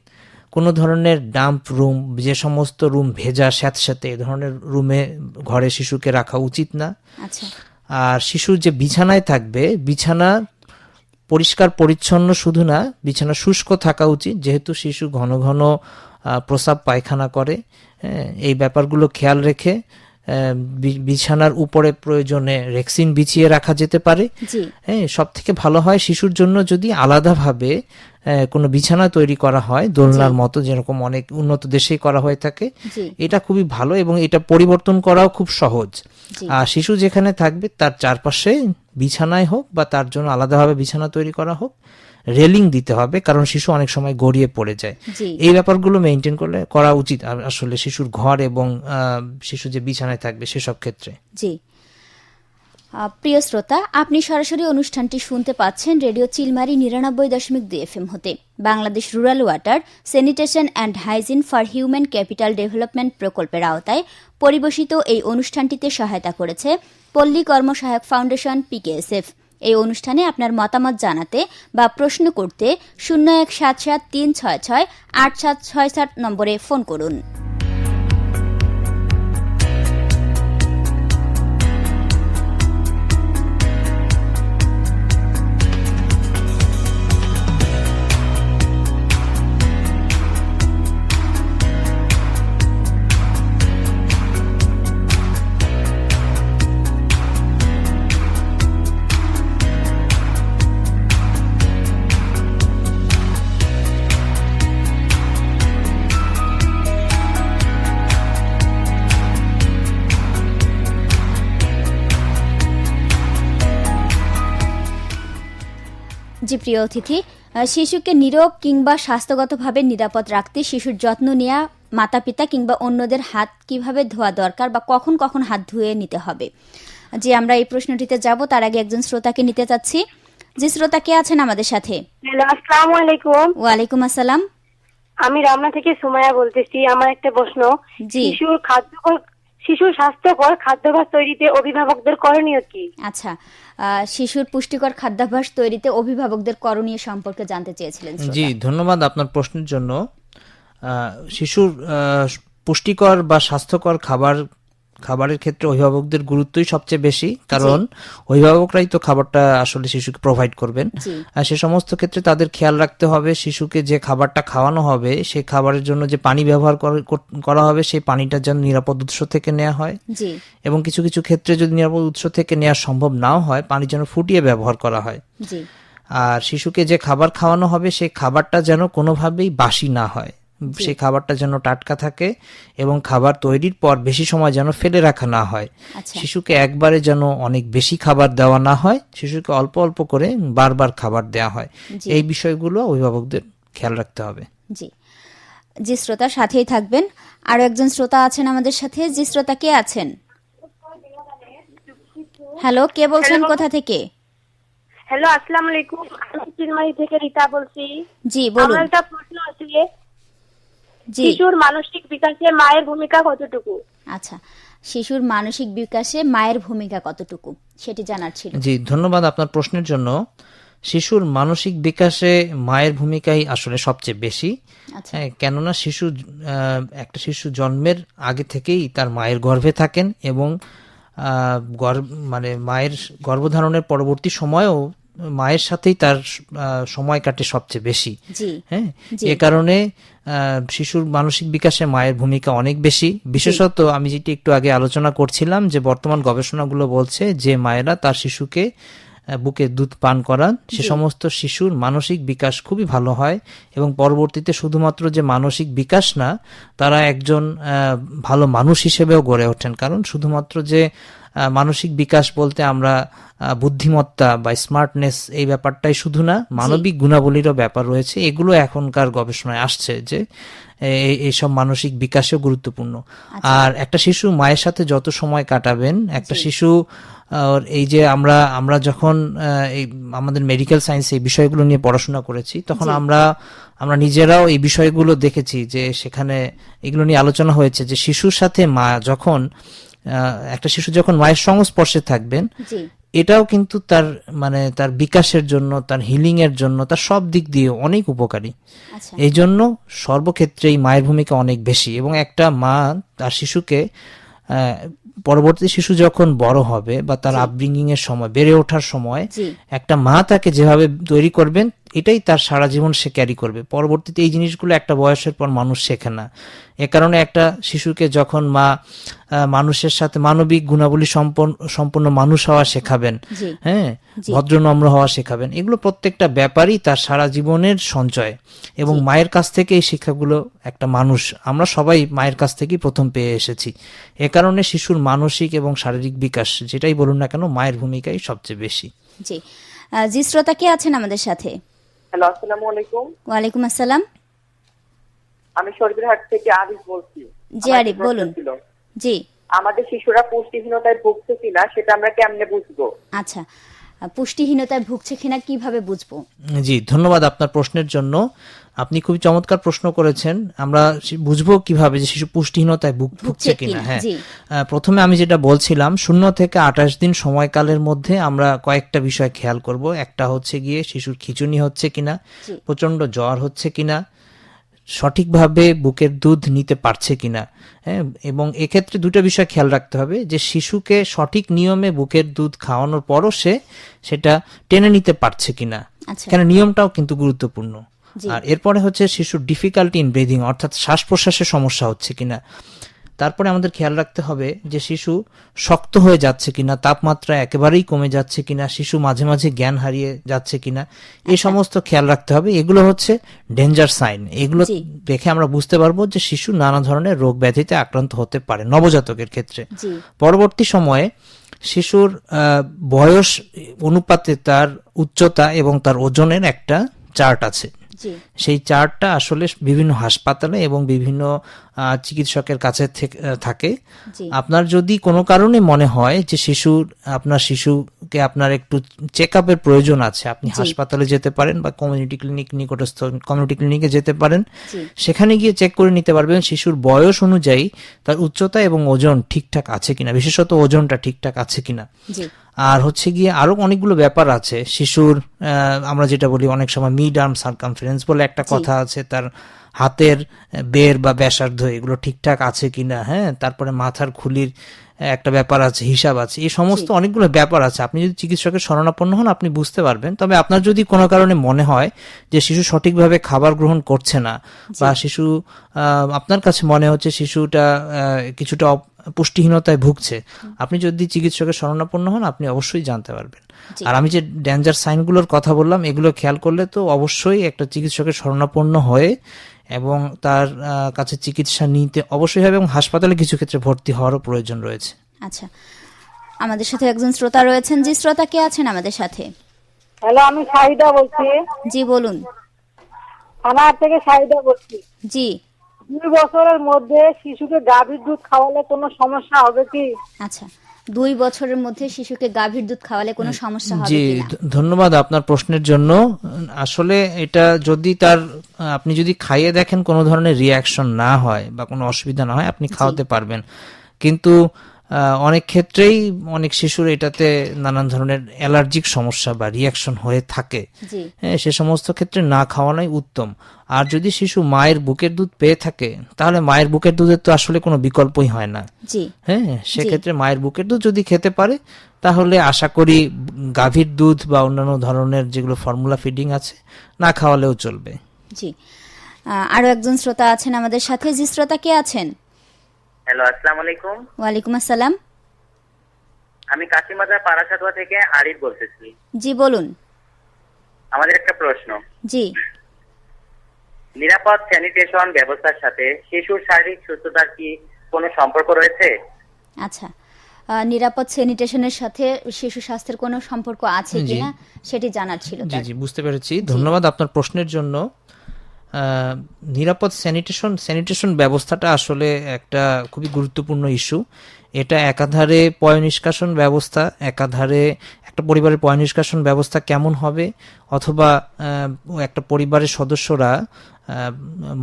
কোনো ধরনের ডাম্প রুম, যে সমস্ত রুম ভেজা স্যাঁতস্যাঁতে, এ ধরনের রুমে ঘরে শিশুকে রাখা উচিত না। আচ্ছা, আর শিশুর যে বিছানায় থাকবে, বিছানা পরিষ্কার পরিচ্ছন্ন শুধু না, বিছানা শুষ্ক থাকা উচিত, যেহেতু শিশু ঘন ঘন প্রস্রাব পায়খানা করে। এই ব্যাপারগুলো খেয়াল রেখে বিছানার উপরে প্রয়োজনে রেক্সিন বিছিয়ে রাখা যেতে পারে। জি, হ্যাঁ, সব থেকে ভালো হয় শিশুর জন্য যদি আলাদাভাবে কোনো বিছানা তৈরি করা হয়, দোলনার মতো, যেরকম অনেক উন্নত দেশেই করা হয়ে থাকে। জি, এটা খুবই ভালো এবং এটা পরিবর্তন করাও খুব সহজ। জি, আর শিশু যেখানে থাকবে তার চারপাশে বিছানায় হোক বা তার জন্য আলাদাভাবে বিছানা তৈরি করা হোক, রেলিং দিতে হবে, কারণ শিশু অনেক সময় গড়িয়ে পড়ে যায়। জি, এই ব্যাপারগুলো মেনটেন করা উচিত আসলে শিশুর ঘর এবং শিশু যে বিছানায় থাকবে সেসব ক্ষেত্রে। জি। প্রিয় শ্রোতা, আপনি সরাসরি অনুষ্ঠানটি শুনতে পাচ্ছেন রেডিও চিলমারি ৯৯.২ FM হতে। Bangladesh rural water sanitation and hygiene for human capital development প্রকল্পের আওতায় পরিবেশিত এই অনুষ্ঠানটিতে সহায়তা করেছে পল্লী কর্মসহায়ক ফাউন্ডেশন PKSF। এই অনুষ্ঠানে আপনার মতামত জানাতে বা প্রশ্ন করতে 0177366877 নম্বরে ফোন করুন। জি, প্রিয় অতিথি, শিশুকে নীরব কিংবা স্বাস্থ্যগতভাবে নিরাপদ রাখতে শিশুর যত্ন নেওয়া মাতা পিতা কিংবা অন্যদের হাত কিভাবে ধোয়া দরকার বা কখন কখন হাত ধুয়ে নিতে হবে। যে আমরা এই প্রশ্নটিতে যাব, তার আগে একজন শ্রোতাকে নিতে চাচ্ছি। যে শ্রোতা কে আছেন আমাদের সাথে? হ্যালো, আসসালামু আলাইকুম। ওয়ালাইকুম আসসালাম। আমি রমনা থেকে সুমাইয়া বলতেছি। আমার একটা প্রশ্ন, জি, শিশুর স্বাস্থ্যকর খাদ্যাভ্যাস তৈরিতে অভিভাবকদের করণীয় কি? আচ্ছা, শিশুর পুষ্টিকর খাদ্যাভ্যাস তৈরিতে অভিভাবকদের করণীয় সম্পর্কে জানতে চেয়েছিলেন শ্রোতা। জি, ধন্যবাদ আপনার প্রশ্নের জন্য। শিশুর পুষ্টিকর বা স্বাস্থ্যকর খাবারের ক্ষেত্রে অভিভাবকদের গুরুত্বই সবচেয়ে বেশি, কারণ অভিভাবকরাই তো খাবারটা আসলে শিশুকে প্রোভাইড করবেন। জি, আর সে সমস্ত ক্ষেত্রে তাদের খেয়াল রাখতে হবে শিশুকে যে খাবারটা খাওয়ানো হবে সেই খাবারের জন্য যে পানি ব্যবহার করা হবে সেই পানিটা যেন নিরাপদ উৎস থেকে নেওয়া হয়, জি, এবং কিছু কিছু ক্ষেত্রে যদি নিরাপদ উৎস থেকে নেওয়া সম্ভব নাও হয়, পানি যেন ফুটিয়ে ব্যবহার করা হয়। জি, আর শিশুকে যে খাবার খাওয়ানো হবে সেই খাবারটা যেন কোনোভাবেই বাসি না হয়। সেই খাবারটা যেন টাটকা থাকে এবং খাবার তৈরির পর বেশি সময় যেন ফেলে রাখা না হয়। আচ্ছা। শিশুকে একবারে যেন অনেক বেশি খাবার দেওয়া না হয়, শিশুকে অল্প অল্প করে বারবার খাবার দেওয়া হয়। জি। এই বিষয়গুলো অভিভাবকদের খেয়াল রাখতে হবে। জি জি, শ্রোতা সাথেই থাকবেন। আরো একজন শ্রোতা আছেন আমাদের সাথে। জি, শ্রোতা কে আছেন? হ্যালো, কে বলছেন, কোথা থেকে? হ্যালো, আসসালামু আলাইকুম। আমি চিন্ময়ী থেকে রীতা বলছি। জি বলুন। আমার একটা প্রশ্ন আছে, জি শিশুর মানসিক বিকাশে মায়ের ভূমিকা কতটুকু? আচ্ছা, শিশুর মানসিক বিকাশে মায়ের ভূমিকা কতটুকু সেটি জানার ছিল। জি, ধন্যবাদ আপনার প্রশ্নের জন্য। শিশুর মানসিক বিকাশে মায়ের ভূমিকাই আসলে সবচেয়ে বেশি। আচ্ছা। হ্যাঁ, কেননা একটা শিশু জন্মের আগে থেকেই তার মায়ের গর্ভে থাকেন এবং মানে মায়ের গর্ভধারণের পরবর্তী সময়েও মায়ের সাথেই তার সময় কাটে সবচেয়ে বেশি। জি হ্যাঁ, জি। এ কারণে শিশুর মানসিক বিকাশে মায়ের ভূমিকা অনেক বেশি। বিশেষত আমি যেটি একটু আগে আলোচনা করছিলাম যে বর্তমান গবেষণাগুলো বলছে যে মায়েরা তার শিশুকে বুকে দুধ পান করান, সে সমস্ত শিশুর মানসিক বিকাশ খুবই ভালো হয় এবং পরবর্তীতে শুধুমাত্র যে মানসিক বিকাশ না, তারা একজন ভালো মানুষ হিসেবেও গড়ে ওঠেন। কারণ শুধুমাত্র যে মানসিক বিকাশ বলতে আমরা বুদ্ধিমত্তা বা স্মার্টনেস এই ব্যাপারটাই শুধু না, মানবিক গুণাবলীরও ব্যাপার রয়েছে। এগুলো এখনকার গবেষণায় আসছে যে এইসব মানসিক বিকাশেও গুরুত্বপূর্ণ। আর একটা শিশু মায়ের সাথে যত সময় কাটাবেন, একটা শিশু এই যে আমরা যখন আমাদের মেডিকেল সায়েন্স এই বিষয়গুলো নিয়ে পড়াশোনা করেছি, তখন আমরা নিজেরাও এই বিষয়গুলো দেখেছি যে সেখানে এগুলো নিয়ে আলোচনা হয়েছে যে শিশুর সাথে মা যখন একটা শিশু যখন মায়ের সংস্পর্শে থাকবেন, এটাও কিন্তু তার বিকাশের জন্য, তার হিলিং এর জন্য, তার সব দিক দিয়ে অনেক উপকারী। এই জন্য সর্বক্ষেত্রেই মায়ের ভূমিকা অনেক বেশি। এবং একটা মা তার শিশুকে পরবর্তী শিশু যখন বড় হবে বা তার আপব্রিঙ্গিং এর সময়, বেড়ে ওঠার সময় একটা মা তাকে যেভাবে তৈরি করবেন, এটাই তার সারা জীবন সে ক্যারি করবে। পরবর্তীতে এই জিনিসগুলো একটা বয়সের পর মানুষ শেখে না। এ কারণে একটা শিশুকে যখন মা মানুষের সাথে মানবিক গুণাবলী সম্পন্ন মানুষ হওয়া শেখাবেন, হ্যাঁ, ভদ্রনম্র হওয়া শেখাবেন, এগুলো প্রত্যেকটা ব্যাপারই তার সারা জীবনের সঞ্চয়। এবং মায়ের কাছ থেকে এই শিক্ষাগুলো একটা মানুষ, আমরা সবাই মায়ের কাছ থেকেই প্রথম পেয়ে এসেছি। এ কারণে শিশুর মানসিক এবং শারীরিক বিকাশ যেটাই বলুন না কেন, মায়ের ভূমিকাই সবচেয়ে বেশি। জি জি, শ্রোতা কে আছেন আমাদের সাথে? হ্যালো, আসসালামু আলাইকুম। ওয়ালাইকুম আসসালাম। আমি সরবিরহাট থেকে আরিফ বলছি। জি আরিফ, বলুন। জি, আমাদের শিশুরা পুষ্টিহীনতায় ভুগছে কিনা সেটা আমরা কেমনে বুঝবো? আচ্ছা, পুষ্টিহীনতায় ভুগছে কিনা কিভাবে বুঝবো? জি, ধন্যবাদ আপনার প্রশ্নের জন্য। আপনি খুবই চমৎকার প্রশ্ন করেছেন। আমরা বুঝবো কিভাবে যে শিশু পুষ্টিহীনতায় ভুগছে কিনা? হ্যাঁ, প্রথমে আমি যেটা বলছিলাম, 0 থেকে 28 দিন সময়কালের মধ্যে আমরা কয়েকটা বিষয় খেয়াল করব। একটা হচ্ছে গিয়ে শিশুর খিঁচুনি হচ্ছে কিনা, প্রচন্ড জ্বর হচ্ছে কিনা, সঠিকভাবে বুকের দুধ নিতে পারছে কিনা। হ্যাঁ, এবং এক্ষেত্রে দুটো বিষয় খেয়াল রাখতে হবে যে শিশুকে সঠিক নিয়মে বুকের দুধ খাওয়ানোর পরও সেটা টেনে নিতে পারছে কিনা, কেন নিয়মটাও কিন্তু গুরুত্বপূর্ণ। আর এরপরে হচ্ছে শিশুর ডিফিকাল্টি ইন ব্রিদিং, অর্থাৎ শ্বাস প্রশ্বাসের সমস্যা হচ্ছে কিনা। তারপরে আমাদের খেয়াল রাখতে হবে যে শিশু শক্ত হয়ে যাচ্ছে কিনা, তাপমাত্রা একেবারেই কমে যাচ্ছে কিনা, শিশু মাঝে মাঝে জ্ঞান হারিয়ে যাচ্ছে কিনা, এই সমস্ত খেয়াল রাখতে হবে। এগুলো হচ্ছে ডেঞ্জার সাইন। এগুলো দেখে আমরা বুঝতে পারবো যে শিশু নানা ধরনের রোগ ব্যাধিতে আক্রান্ত হতে পারে নবজাতকের ক্ষেত্রে। পরবর্তী সময়ে শিশুর বয়স অনুপাতে তার উচ্চতা এবং তার ওজনের একটা চার্ট আছে। সেই চার্টটা আসলে বিভিন্ন হাসপাতালে এবং বিভিন্ন চিকিৎসকের কাছে থাকে। আপনার যদি কোনো কারণে মনে হয় যে আপনার শিশুকে আপনার একটু চেক আপের প্রয়োজন আছে, আপনি হাসপাতালে যেতে পারেন বা কমিউনিটি ক্লিনিক, নিকটস্থ কমিউনিটি ক্লিনিকে যেতে পারেন। সেখানে গিয়ে চেক করে নিতে পারবেন শিশুর বয়স অনুযায়ী তার উচ্চতা এবং ওজন ঠিকঠাক আছে কিনা, বিশেষত ওজনটা ঠিকঠাক আছে কিনা। আর হচ্ছে গিয়ে আরো অনেকগুলো ব্যাপার আছে শিশুর, আমরা যেটা বলি অনেক সময় মিড আর্ম সার্কামফারেন্স বলে একটা কথা আছে, তার হাতের বের বা ব্যাসার্ধ এগুলো ঠিকঠাক আছে কিনা। হ্যাঁ, তারপরে মাথার খুলির একটা ব্যাপার আছে, হিসাব আছে, এই সমস্ত অনেকগুলো ব্যাপার আছে। আপনি যদি চিকিৎসকের শরণাপন্ন হন আপনি বুঝতে পারবেন। তবে আপনার যদি কোনো কারণে মনে হয় যে শিশু সঠিকভাবে খাবার গ্রহণ করছে না বা আপনার কাছে মনে হচ্ছে শিশুটা কিছুটা পুষ্টিহীনতায় ভুগছে, আপনি যদি চিকিৎসকের শরণাপন্ন হন আপনি অবশ্যই জানতে পারবেন। আর আমি যে ডেঞ্জার সাইনগুলোর কথা বললাম, এগুলো খেয়াল করলে তো অবশ্যই একটা চিকিৎসকের শরণাপন্ন হয়ে এবং তার কাছে চিকিৎসা নিতে অবশ্যই হবে এবং হাসপাতালে কিছু ক্ষেত্রে ভর্তি হওয়ারও প্রয়োজন রয়েছে। আচ্ছা, আমাদের সাথে একজন শ্রোতা রয়েছেন। জি, শ্রোতা কে আছেন আমাদের সাথে? হ্যালো, আমি শাহিদা বলছি, জি বলুন। থানার থেকে শাহিদা বলছি। জি, 2 বছরের মধ্যে শিশুকে গাভীর দুধ খাওয়ালে কোনো সমস্যা হবে কি? আচ্ছা, 2 বছরের মধ্যে শিশুকে গাভীর দুধ খাওয়ালে কোনো সমস্যা হবে জি, কিনা? ধন্যবাদ আপনার প্রশ্নের জন্য। আসলে এটা যদি আপনি যদি খাইয়ে দেখেন কোনো ধরনের রিয়াকশন না হয় বা কোনো অসুবিধা না হয়, আপনি খাওয়াতে পারবেন। কিন্তু অনেক ক্ষেত্রেই অনেক শিশুর এটাতে নানান ধরনের অ্যালার্জিক সমস্যা বা রিয়াকশন হয়ে থাকে। জি, হ্যাঁ, সে সমস্ত ক্ষেত্রে না খাওয়ানোই উত্তম। আর যদি শিশু মায়ের বুকের দুধ পেয়ে থাকে, তাহলে মায়ের বুকের দুধের তো আসলে কোনো বিকল্পই হয় না। জি, হ্যাঁ, সেক্ষেত্রে মায়ের বুকের দুধ যদি খেতে পারে, তাহলে আশা করি গাভীর দুধ বা অন্যান্য ধরনের যেগুলো ফর্মুলা ফিডিং আছে না খাওয়ালেও চলবে। জি। আরো একজন শ্রোতা আছেন আমাদের সাথে। জি, শ্রোতা কে আছেন? হ্যালো, আসসালামু আলাইকুম। ওয়ালাইকুম আসসালাম। আমি কাশিমবাজার পাড়াসাতোয়া থেকে আরিফ বলতেছি। জি বলুন। আমাদের একটা প্রশ্ন, জি, নিরাপদ স্যানিটেশন ব্যবস্থার সাথে শিশুর শারীরিক সুস্থতার কি কোনো সম্পর্ক রয়েছে? আচ্ছা, নিরাপদ স্যানিটেশনের সাথে শিশু স্বাস্থ্যের কোনো সম্পর্ক আছে জি। কিনা সেটি জানার ছিল জি তার। জি, বুঝতে পেরেছি। ধন্যবাদ আপনার প্রশ্নের জন্য। নিরাপদ স্যানিটেশন ব্যবস্থাটা আসলে একটা খুবই গুরুত্বপূর্ণ ইস্যু। এটা একাধারে পয় নিষ্কাশন ব্যবস্থা, একাধারে একটা পরিবারের পয় নিষ্কাশন ব্যবস্থা কেমন হবে, অথবা একটা পরিবারের সদস্যরা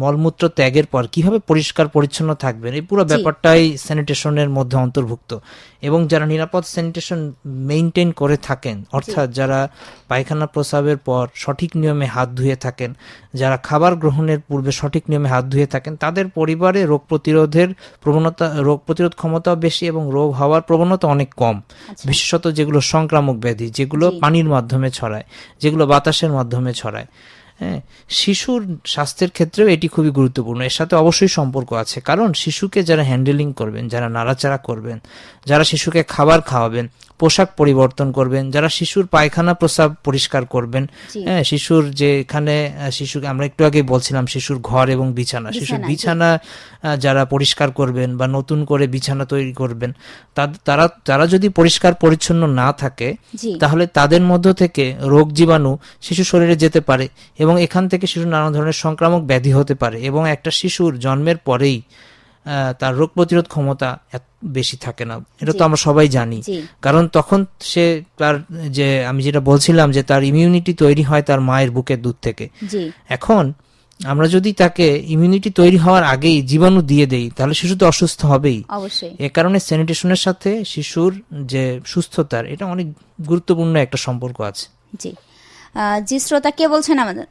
মলমূত্র ত্যাগের পর কিভাবে পরিষ্কার পরিচ্ছন্ন থাকবেন, এই পুরো ব্যাপারটাই স্যানিটেশনের মধ্যে অন্তর্ভুক্ত। এবং যারা নিরাপদ স্যানিটেশন মেইনটেইন করে থাকেন, অর্থাৎ যারা পায়খানা প্রস্রাবের পর সঠিক নিয়মে হাত ধুয়ে থাকেন, যারা খাবার গ্রহণের পূর্বে সঠিক নিয়মে হাত ধুয়ে থাকেন, তাদের পরিবারে রোগ প্রতিরোধ ক্ষমতাও বেশি এবং রোগ হওয়ার প্রবণতা অনেক কম। বিশেষত যেগুলো সংক্রামক ব্যাধি, যেগুলো পানির মাধ্যমে ছড়ায়, যেগুলো বাতাসের মাধ্যমে ছড়ায়। হ্যাঁ, শিশুর স্বাস্থ্যের ক্ষেত্রেও এটি খুবই গুরুত্বপূর্ণ। এর সাথে অবশ্যই সম্পর্ক আছে, কারণ শিশুকে যারা হ্যান্ডেলিং করবেন, যারা নাড়াচাড়া করবেন, যারা শিশুকে খাবার খাওয়াবেন, পোশাক পরিবর্তন করবেন, যারা শিশুর পায়খানা প্রস্রাব পরিষ্কার করবেন, হ্যাঁ, শিশুর যে এখানে শিশুকে আমরা একটু আগে বলছিলাম শিশুর ঘর এবং শিশুর বিছানা যারা পরিষ্কার করবেন বা নতুন করে বিছানা তৈরি করবেন, তারা যদি পরিষ্কার পরিচ্ছন্ন না থাকে, তাহলে তাদের মধ্য থেকে রোগ জীবাণু শিশু শরীরে যেতে পারে এবং এখান থেকে শিশুর নানা ধরনের সংক্রামক ব্যাধি হতে পারে। এবং একটা শিশুর জন্মের পরেই তার রোগ প্রতিরোধ ক্ষমতা এত বেশি থাকে না, এটা তো আমরা সবাই জানি। কারণ তখন সে আমি যেটা বলছিলাম যে তার ইমিউনিটি তৈরি হয় তার মায়ের বুকের দুধ থেকে। এখন আমরা যদি তাকে ইমিউনিটি তৈরি হওয়ার আগেই জীবাণু দিয়ে দেই, তাহলে শিশু তো অসুস্থ হবেই। এ কারণে স্যানিটেশনের সাথে শিশুর যে সুস্থতার এটা অনেক গুরুত্বপূর্ণ একটা সম্পর্ক আছে। জি, জি, শ্রোতা কে বলছেন আমাদের?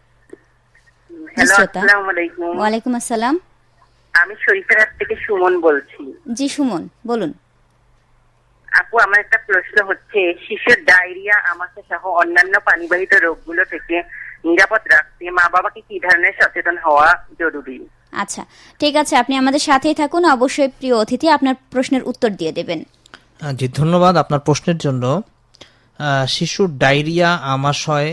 হ্যালো, আসসালামু আলাইকুম। ওয়ালাইকুম আসসালাম। আমি শরীফেরহাট থেকে সুমন বলছি। জি সুমন, বলুন। আপু, আমার একটা প্রশ্ন হচ্ছে, শিশুর ডায়রিয়া, আমাশা সহ অন্যান্য পানিবাহিত রোগগুলো থেকে নিরাপদ রাখতে মা বাবাকে কি ধরনের সচেতন হওয়া জরুরি? আচ্ছা, ঠিক আছে, আপনি আমাদের সাথেই থাকুন। অবশ্যই প্রিয় অতিথি আপনার প্রশ্নের উত্তর দিয়ে দেবেন। জি, ধন্যবাদ আপনার প্রশ্নের জন্য। শিশুর ডায়রিয়া, আমাশয়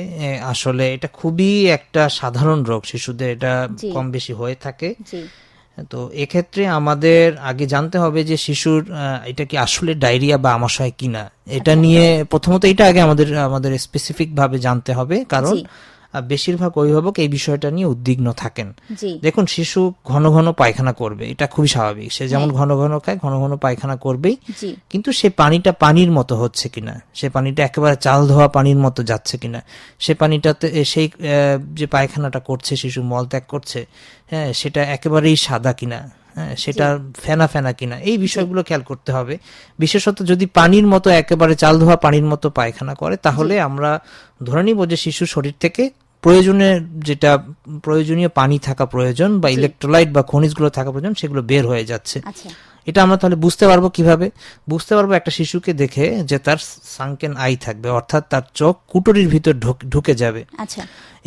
আসলে এটা খুবই একটা সাধারণ রোগ, শিশুদের এটা কম বেশি হয়ে থাকে। তো এক্ষেত্রে আমাদের আগে জানতে হবে যে শিশুর এটা কি আসলে ডায়রিয়া বা আমাশয় কিনা। এটা নিয়ে প্রথমত এটা আগে আমাদের স্পেসিফিক ভাবে জানতে হবে, কারণ বেশিরভাগ অভিভাবক এই বিষয়টা নিয়ে উদ্বিগ্ন থাকেন। দেখুন, শিশু ঘন ঘন পায়খানা করবে, এটা খুবই স্বাভাবিক। সে যেমন ঘন ঘন খায়, ঘন ঘন পায়খানা করবেই, কিন্তু সে পানিটা পানির মতো হচ্ছে কিনা, সে পানিটা একেবারে চাল ধোয়া পানির মতো যাচ্ছে কিনা, সে পানিটাতে সেই যে পায়খানাটা করছে, শিশু মল ত্যাগ করছে, হ্যাঁ, সেটা একেবারেই সাদা কিনা, হ্যাঁ, সেটা ফেনা ফেনা কিনা, এই বিষয়গুলো খেয়াল করতে হবে। বিশেষত যদি পানির মতো একেবারে চাল ধোয়া পানির মতো পায়খানা করে, তাহলে আমরা ধরে নিব যে শিশু শরীর থেকে প্রয়োজনীয় পানি থাকা প্রয়োজন বা ইলেকট্রোলাইট বা খনিজগুলো থাকা প্রয়োজন, সেগুলো বের হয়ে যাচ্ছে। এটা আমরা তাহলে বুঝতে পারবো কিভাবে? বুঝতে পারবো একটা শিশুকে দেখে যে তার সানকেন আই থাকবে, অর্থাৎ তার চোখ কুটুরির ভিতর ঢুকে যাবে।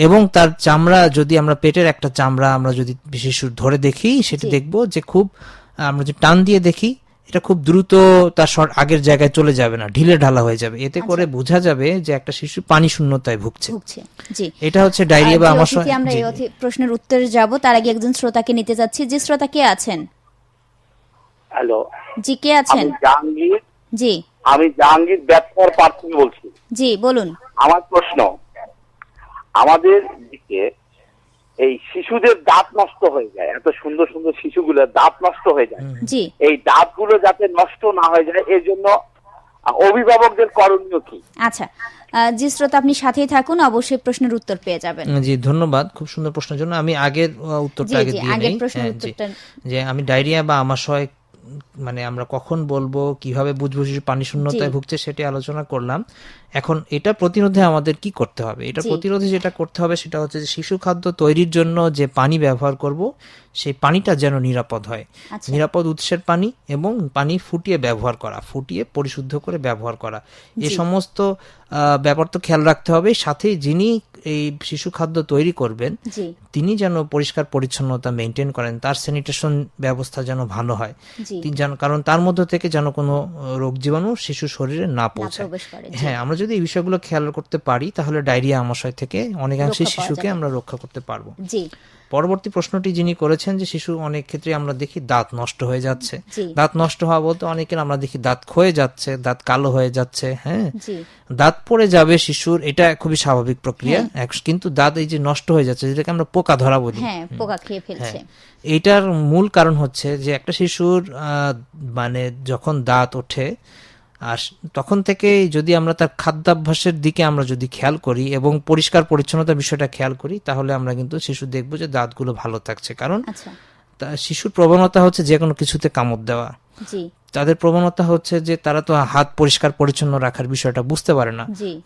এবং তার চামড়া, যদি আমরা পেটের একটা চামড়া আমরা যদি শিশুর ধরে দেখি, সেটা দেখবো যে খুব আমরা যদি টান দিয়ে দেখি, এটা খুব দ্রুত তার আগের জায়গায় চলে যাবে না, ঢিলে ঢালা হয়ে যাবে। এতে করে বোঝা যাবে যে একটা শিশু পানি শূন্যতায় ভুগছে। জি, এটা হচ্ছে ডায়রিয়া বা আমাশয়। আমরা এই প্রশ্নের উত্তরে যাব, তার আগে একজন শ্রোতাকে নিতে যাচ্ছি। যে শ্রোতা কে আছেন? হ্যালো, জি, কে আছেন? আমি জাহাঙ্গীর ব্যবসার প্রার্থী বলছি। জি, বলুন। আমার প্রশ্ন, আমাদের দিকে এই শিশুদের দাঁত নষ্ট হয়ে যায়, এত সুন্দর সুন্দর শিশুগুলোর দাঁত নষ্ট হয়ে যায়। জি, এই দাঁতগুলো যাতে নষ্ট না হয়ে যায় এর জন্য অভিভাবকদের করণীয় কি? আচ্ছা, জি শ্রোতা, আপনি সাথেই থাকুন, অবশ্যই প্রশ্নের উত্তর পেয়ে যাবেন। জি, ধন্যবাদ খুব সুন্দর প্রশ্নের জন্য। আমি আগের উত্তরটা আগে দিয়ে নেই। যে আমি ডায়রিয়া বা আমাশয় মানে আমরা কখন বলবো, কিভাবে বুঝবো শিশু পানি শূন্যতায় ভুগছে, সেটি আলোচনা করলাম। এখন এটা প্রতিরোধে আমাদের কি করতে হবে? এটা প্রতিরোধে যেটা করতে হবে সেটা হচ্ছে যে শিশু খাদ্য তৈরির জন্য যে পানি ব্যবহার করব সেই পানিটা যেন নিরাপদ হয়। নিরাপদ উৎসের পানি এবং পানি ফুটিয়ে ব্যবহার করা, ফুটিয়ে পরিশুদ্ধ করে ব্যবহার করা, এই সমস্ত ব্যাপার তো খেয়াল রাখতে হবে। সাথে যিনি এই শিশু খাদ্য তৈরি করবেন তিনি যেন পরিষ্কার পরিচ্ছন্নতা মেনটেন করেন, তার স্যানিটেশন ব্যবস্থা যেন ভালো হয়, কারণ তার মধ্যে থেকে যেন কোনো রোগ জীবাণু শিশু শরীরে না পৌঁছায়। হ্যাঁ, আমরা যদি এই বিষয়গুলো খেয়াল করতে পারি তাহলে ডায়রিয়া আমাশয় থেকে অনেকাংশে শিশুকে আমরা রক্ষা করতে পারবো। পরবর্তী প্রশ্নটি যিনি করেছেন যে শিশু অনেক ক্ষেত্রে আমরা দেখি দাঁত নষ্ট হয়ে যাচ্ছে। দাঁত নষ্ট হওয়া বলতে অনেকের আমরা দেখি দাঁত ক্ষয়ে যাচ্ছে, দাঁত কালো হয়ে যাচ্ছে। হ্যাঁ, দাঁত পড়ে যাবে শিশুর, এটা খুবই স্বাভাবিক প্রক্রিয়া। কিন্তু দাঁত এই যে নষ্ট হয়ে যাচ্ছে, যেটাকে আমরা পোকা ধরা বলি, পোকা খেয়ে ফেলছে, এইটার মূল কারণ হচ্ছে যে একটা শিশুর মানে যখন দাঁত ওঠে আর তখন থেকে যদি আমরা তার খাদ্যাভ্যাসের দিকে আমরা যদি খেয়াল করি এবং পরিষ্কার পরিচ্ছন্নতার বিষয়টা খেয়াল করি তাহলে আমরা কিন্তু শিশু দেখবো যে দাঁতগুলো ভালো থাকছে। কারণ শিশুর প্রবণতা হচ্ছে যে কোনো কিছুতে কামড় দেওয়া, তাদের প্রবণতা হচ্ছে যে তারা তো হাত পরিষ্কার পরিচ্ছন্ন রাখার বিষয়টা বুঝতে পারে না,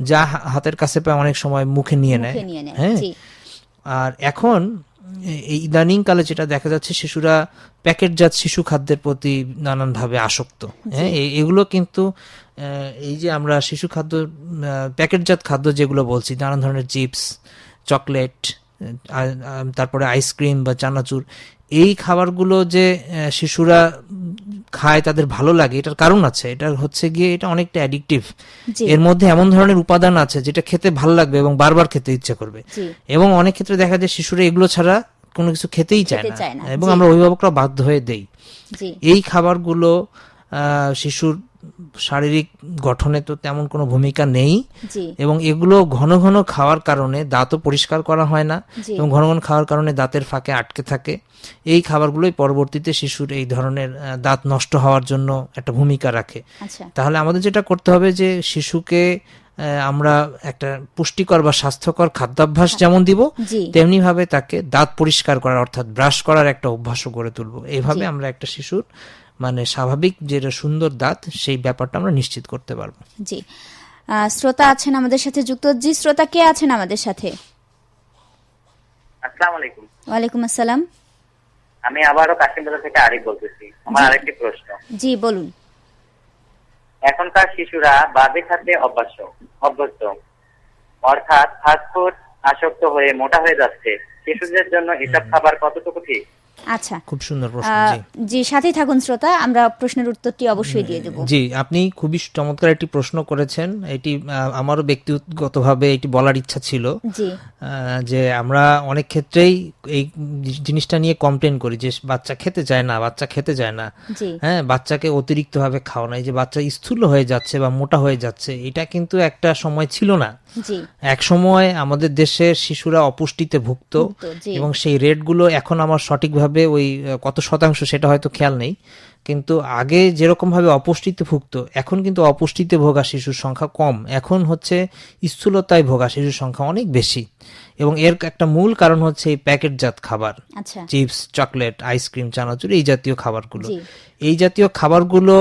যা হাতের কাছে পায় অনেক সময় মুখে নিয়ে নেয়। হ্যাঁ, আর এখন এই ইদানিং কালে যেটা দেখা যাচ্ছে শিশুরা প্যাকেটজাত শিশু খাদ্যের প্রতি নানানভাবে আসক্ত। হ্যাঁ, এগুলো কিন্তু এই যে আমরা শিশু খাদ্য প্যাকেটজাত খাদ্য যেগুলো বলছি, নানান ধরনের চিপস, চকলেট, তারপরে আইসক্রিম বা চানাচুর, এই খাবারগুলো যে শিশুরা খায় তাদের ভালো লাগে, এটার কারণ আছে। এটা হচ্ছে গিয়ে এটা অনেকটা অ্যাডিকটিভ। এর মধ্যে এমন ধরনের উপাদান আছে যেটা খেতে ভালো লাগবে এবং বারবার খেতে ইচ্ছে করবে। এবং অনেক ক্ষেত্রে দেখা যায় শিশুরা এগুলো ছাড়া কোনো কিছু খেতেই চায় না এবং আমরা অভিভাবকরা বাধ্য হয়ে দেই। এই খাবারগুলো শিশুর শারীরিক গঠনে তো তেমন কোনো ভূমিকা নেই এবং এগুলো ঘন ঘন খাওয়ার কারণে দাঁতও পরিষ্কার করা হয় না এবং ঘন ঘন খাওয়ার কারণে দাঁতের ফাঁকে আটকে থাকে। এই খাবারগুলোই পরবর্তীতে শিশুর এই ধরনের দাঁত নষ্ট হওয়ার জন্য একটা ভূমিকা রাখে। তাহলে আমাদের যেটা করতে হবে যে শিশুকে আমরা একটা পুষ্টিকর বা স্বাস্থ্যকর খাদ্যাভ্যাস যেমন দিব তেমনি ভাবে তাকে দাঁত পরিষ্কার করার অর্থাৎ ব্রাশ করার একটা অভ্যাসও গড়ে তুলবো। এইভাবে আমরা একটা শিশুর মানে স্বাভাবিক যেটা সুন্দর দাঁত সেই ব্যাপারটা আমরা নিশ্চিত করতে পারবো। জি, শ্রোতা আছেন আমাদের সাথে যুক্ত। জি শ্রোতা, কে আছেন আমাদের সাথে? আসসালামু আলাইকুম। ওয়ালাইকুম আসসালাম। আমি আবারও কাশিমবাজার থেকে আরিফ বলতেছি। আমার আরেকটি প্রশ্ন। জি, বলুন। এখনকার শিশুরা বাজে খাদ্যে অভ্যস্ত, অর্থাৎ ফাস্টফুড আসক্ত হয়ে মোটা হয়ে যাচ্ছে। শিশুদের জন্য এসব খাবার কতটুকু ঠিক? আচ্ছা, খুব সুন্দর প্রশ্ন। জি, সাথে থাকুন শ্রোতা, আমরা প্রশ্নের উত্তরটি অবশ্যই দিয়ে দেব। জি, আপনি খুবই চমৎকার একটি প্রশ্ন করেছেন। এটি আমারও ব্যক্তিগতভাবে এটি বলার ইচ্ছা ছিল যে আমরা অনেক ক্ষেত্রেই এই জিনিসটা নিয়ে কমপ্লেন করি যে বাচ্চা খেতে চায় না। হ্যাঁ, বাচ্চাকে অতিরিক্ত ভাবে খাওয়ানো, এই যে বাচ্চা স্থূল হয়ে যাচ্ছে বা মোটা হয়ে যাচ্ছে, এটা কিন্তু একটা সময় ছিল না। এক সময় আমাদের দেশের শিশুরা অপুষ্টিতে ভুগত এবং সেই রেটগুলো এখন আমার সঠিকভাবে ওই কত শতাংশ সেটা হয়তো খেয়াল নেই, কিন্তু আগে যেরকম ভাবে অপুষ্টিতে ভুগতো এখন কিন্তু অপুষ্টিতে ভোগা শিশুর সংখ্যা কম। এখন হচ্ছে স্থূলতায় ভোগা শিশুর সংখ্যা অনেক বেশি এবং এর একটা মূল কারণ হচ্ছে এই প্যাকেটজাত খাবার, চিপস, চকলেট, আইসক্রিম, চানাচুর, এই জাতীয় খাবারগুলো। এই জাতীয় খাবারগুলো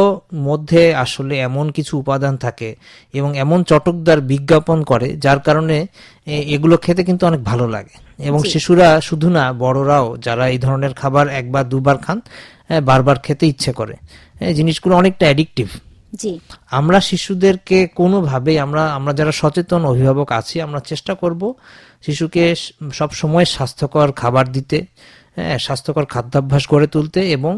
মধ্যে আসলে এমন কিছু উপাদান থাকে এবং এমন চটকদার বিজ্ঞাপন করে যার কারণে এগুলো খেতে কিন্তু অনেক ভালো লাগে এবং শিশুরা শুধু না, বড়রাও যারা এই ধরনের খাবার একবার দুবার খান বারবার খেতে ইচ্ছে করে। জিনিসগুলো অনেকটা অ্যাডিকটিভ। আমরা শিশুদেরকে কোনোভাবে আমরা যারা সচেতন অভিভাবক আছি আমরা চেষ্টা করব শিশুকে সব সময় স্বাস্থ্যকর খাবার দিতে, স্বাস্থ্যকর খাদ্যাভ্যাস গড়ে তুলতে এবং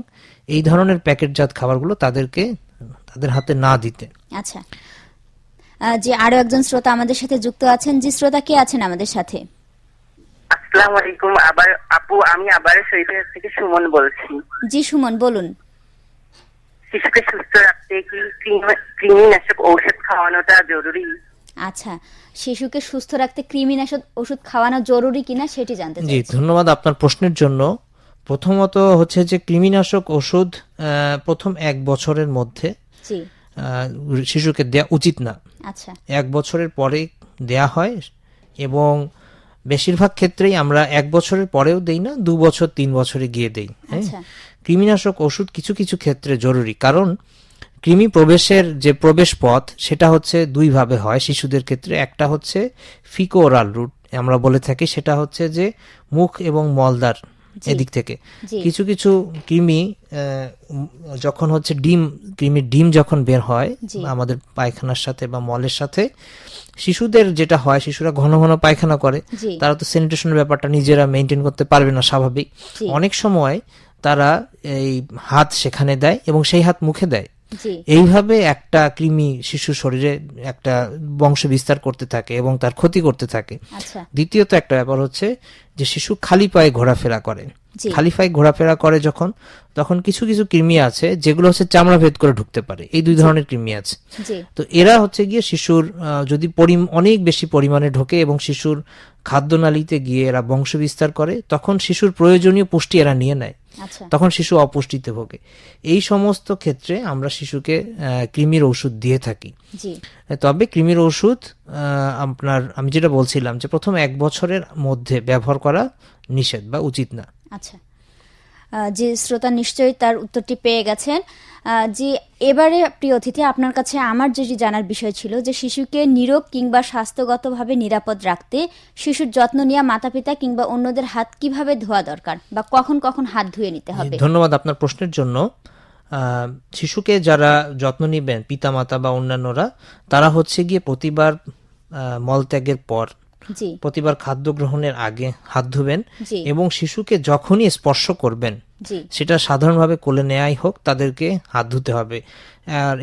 এই ধরনের প্যাকেটজাত খাবারগুলো তাদের হাতে না দিতে। আচ্ছা, যে আরো একজন শ্রোতা আমাদের সাথে যুক্ত আছেন। জি শ্রোতা, কে আছেন আমাদের সাথে? আসসালামু আলাইকুম। আপু, আমি আবার শরীফের থেকে সুমন বলছি। জি সুমন, বলুন। শিশুকে সুস্থ রাখতে কি কৃমিনাশক ঔষধ খাওয়ানোটা জরুরি? আচ্ছা, শিশুকে সুস্থ রাখতে কৃমিনাশক ওষুধ খাওয়ানো জরুরি কিনা সেটি জানতে জি, চাই। ধন্যবাদ আপনার প্রশ্নের জন্য। প্রথমত হচ্ছে যে কৃমিনাশক ওষুধ প্রথম 1 বছরের মধ্যে জি, শিশুকে দেয়া উচিত না। আচ্ছা 1 বছরের পরে দেয়া হয় এবং বেশিরভাগ ক্ষেত্রেই আমরা 1 বছরের পরেও দেই না, 2 বছর 3 বছরে গিয়ে দেই। হ্যাঁ, আচ্ছা কৃমিনাশক ওষুধ কিছু কিছু ক্ষেত্রে জরুরি, কারণ কৃমি প্রবেশের যে প্রবেশ পথ সেটা হচ্ছে 2 ভাবে হয় শিশুদের ক্ষেত্রে। একটা হচ্ছে ফিকো ওরাল রুট আমরা বলে থাকি, সেটা হচ্ছে যে মুখ এবং মলদার এদিক থেকে। জি। কিছু কিছু কৃমি যখন হচ্ছে কৃমির ডিম যখন বের হয় জি। আমাদের পায়খানার সাথে বা মলের সাথে, শিশুদের যেটা হয়, শিশুরা ঘন ঘন পায়খানা করে, জি। তারা তো স্যানিটেশনের ব্যাপারটা নিজেরা মেনটেন করতে পারবে না, স্বাভাবিক। জি। অনেক সময় তারা এই হাত সেখানে দেয় এবং সেই হাত মুখে দেয়। জি, এইভাবে একটা কৃমি শিশু শরীরে একটা বংশ বিস্তার করতে থাকে এবং তার ক্ষতি করতে থাকে। আচ্ছা দ্বিতীয়ত একটা ব্যাপার হচ্ছে যে শিশু খালি পায়ে ঘোরাফেরা করে। জি। খালি পায়ে ঘোরাফেরা করে তখন কিছু কিছু কৃমি আছে যেগুলো হচ্ছে চামড়া ভেদ করে ঢুকতে পারে। এই 2 ধরনের কৃমি আছে। জি, তো এরা হচ্ছে গিয়ে শিশুর যদি অনেক বেশি পরিমাণে ঢোকে এবং শিশুর খাদ্যনালীতে গিয়ে এরা বংশ বিস্তার করে, তখন শিশুর প্রয়োজনীয় পুষ্টি এরা নিয়ে নেয়, আচ্ছা তখন শিশু অপুষ্টিতে ভোগে। এই সমস্ত ক্ষেত্রে আমরা শিশুকে কৃমির ওষুধ দিয়ে থাকি। জি, তবে কৃমির ওষুধ আমি যেটা বলছিলাম যে প্রথম 1 বছরের মধ্যে ব্যবহার করা নিষেধ বা উচিত না। আচ্ছা যে শ্রোতা নিশ্চয়ই তার উত্তরটি পেয়ে গেছেন। যে এবারে প্রিয় অতিথি, আপনার কাছে আমার যেটি জানার বিষয় ছিল যে শিশুকে নিরোগ কিংবা স্বাস্থ্যগতভাবে নিরাপদ রাখতে শিশুর যত্ন নেওয়া মাতা পিতা কিংবা অন্যদের হাত কিভাবে ধোয়া দরকার বা কখন কখন হাত ধুয়ে নিতে হবে? ধন্যবাদ আপনার প্রশ্নের জন্য। শিশুকে যারা যত্ন নেবেন, পিতামাতা বা অন্যান্যরা, তারা হচ্ছে গিয়ে প্রতিবার মলত্যাগের পর, জি, প্রতিবার খাদ্য গ্রহণের আগে হাত ধুবেন জি। এবং শিশুকে যখনই স্পর্শ করবেন, জি, সেটা সাধারণভাবে কোলে নেয়াই হোক, তাদেরকে হাত ধুতে হবে।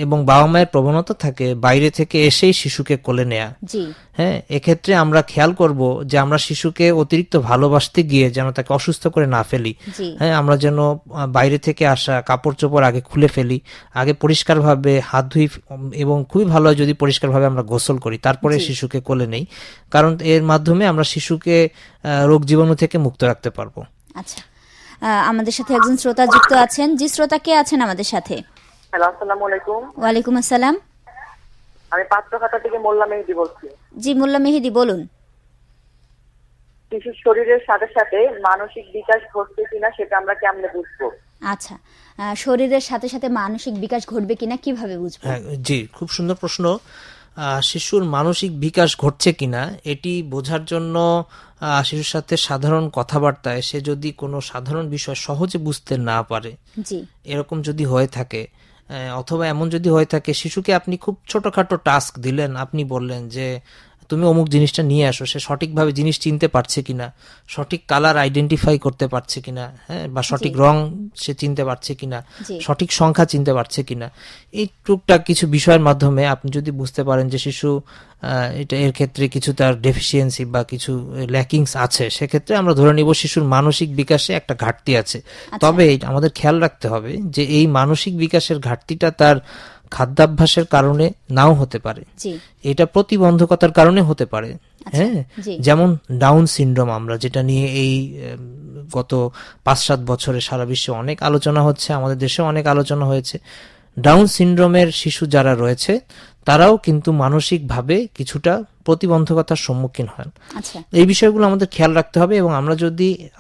এবং বাবা মায়ের প্রবণতা থাকে বাইরে থেকে এসেই শিশুকে কোলে নেয়া। জি, হ্যাঁ, এক্ষেত্রে আমরা খেয়াল করব যে আমরা শিশুকে অতিরিক্ত ভালোবাসতে গিয়ে যেন তাকে অসুস্থ করে না ফেলি। জি। হ্যাঁ, আমরা যেন বাইরে থেকে আসা কাপড় চোপড় আগে খুলে ফেলি, আগে পরিষ্কারভাবে হাত ধুই এবং খুবই ভালো হয় যদি পরিষ্কারভাবে আমরা গোসল করি, তারপরে শিশুকে কোলে নেই, কারণ এর মাধ্যমে আমরা শিশুকে রোগ জীবাণু থেকে মুক্ত রাখতে পারবো। আচ্ছা আমাদের সাথে একজন শ্রোতা যুক্ত আছেন। জি শ্রোতা, কে আছেন আমাদের সাথে? হ্যালো, আসসালামু আলাইকুম। ওয়ালাইকুম আসসালাম। আমি পাত্রখাতা থেকে মোল্লা মেহেদি বলছি। জি মোল্লা মেহেদি, বলুন। শিশুর শরীরের সাথে সাথে মানসিক বিকাশ ঘটছে কিনা সেটা আমরা কেমনে বুঝবো? আচ্ছা শরীরের সাথে সাথে মানসিক বিকাশ ঘটবে কিনা কিভাবে বুঝবো? হ্যাঁ, জি, খুব সুন্দর প্রশ্ন। শিশুর মানসিক বিকাশ ঘটছে কিনা এটি বোঝার জন্য শিশুর সাথে সাধারণ কথাবার্তায় সে যদি কোনো সাধারণ বিষয় সহজে বুঝতে না পারে, জি, এরকম যদি হয়ে থাকে, অথবা এমন যদি হয়ে থাকে শিশুকে আপনি খুব ছোটখাটো টাস্ক দিলেন, আপনি বললেন যে তুমি অমুক জিনিসটা নিয়ে আসো, সে সঠিকভাবে জিনিস চিনতে পারছে কিনা, সঠিক কালার আইডেন্টিফাই করতে পারছে কিনা, হ্যাঁ, বা সঠিক রং সে চিনতে পারছে কিনা, জি। সঠিক সংখ্যা চিনতে পারছে কিনা, এই টুকটাক কিছু বিষয়ের মাধ্যমে আপনি যদি বুঝতে পারেন যে শিশু এর ক্ষেত্রে কিছু তার ডেফিসিয়েন্সি বা কিছু ল্যাকিংস আছে, সেক্ষেত্রে আমরা ধরে নিব শিশুর মানসিক বিকাশে একটা ঘাটতি আছে। তবে আমাদের খেয়াল রাখতে হবে যে এই মানসিক বিকাশের ঘাটতিটা তার খাদ্যাভ্যাসের কারণে নাও হতে পারে, জি, এটা প্রতিবন্ধকতার কারণে হতে পারে। হ্যাঁ, জি। যেমন ডাউন সিনড্রোম, আমরা যেটা নিয়ে এই গত 5-7 বছরে সারা বিশ্বে অনেক আলোচনা হচ্ছে, আমাদের দেশে অনেক আলোচনা হয়েছে। ডাউন সিনড্রোমের শিশু যারা রয়েছে তারাও কিন্তু মানসিকভাবে কিছুটা প্রতিবন্ধকতার সম্মুখীন হন। আচ্ছা, এই বিষয়গুলো আমাদের খেয়াল রাখতে হবে এবং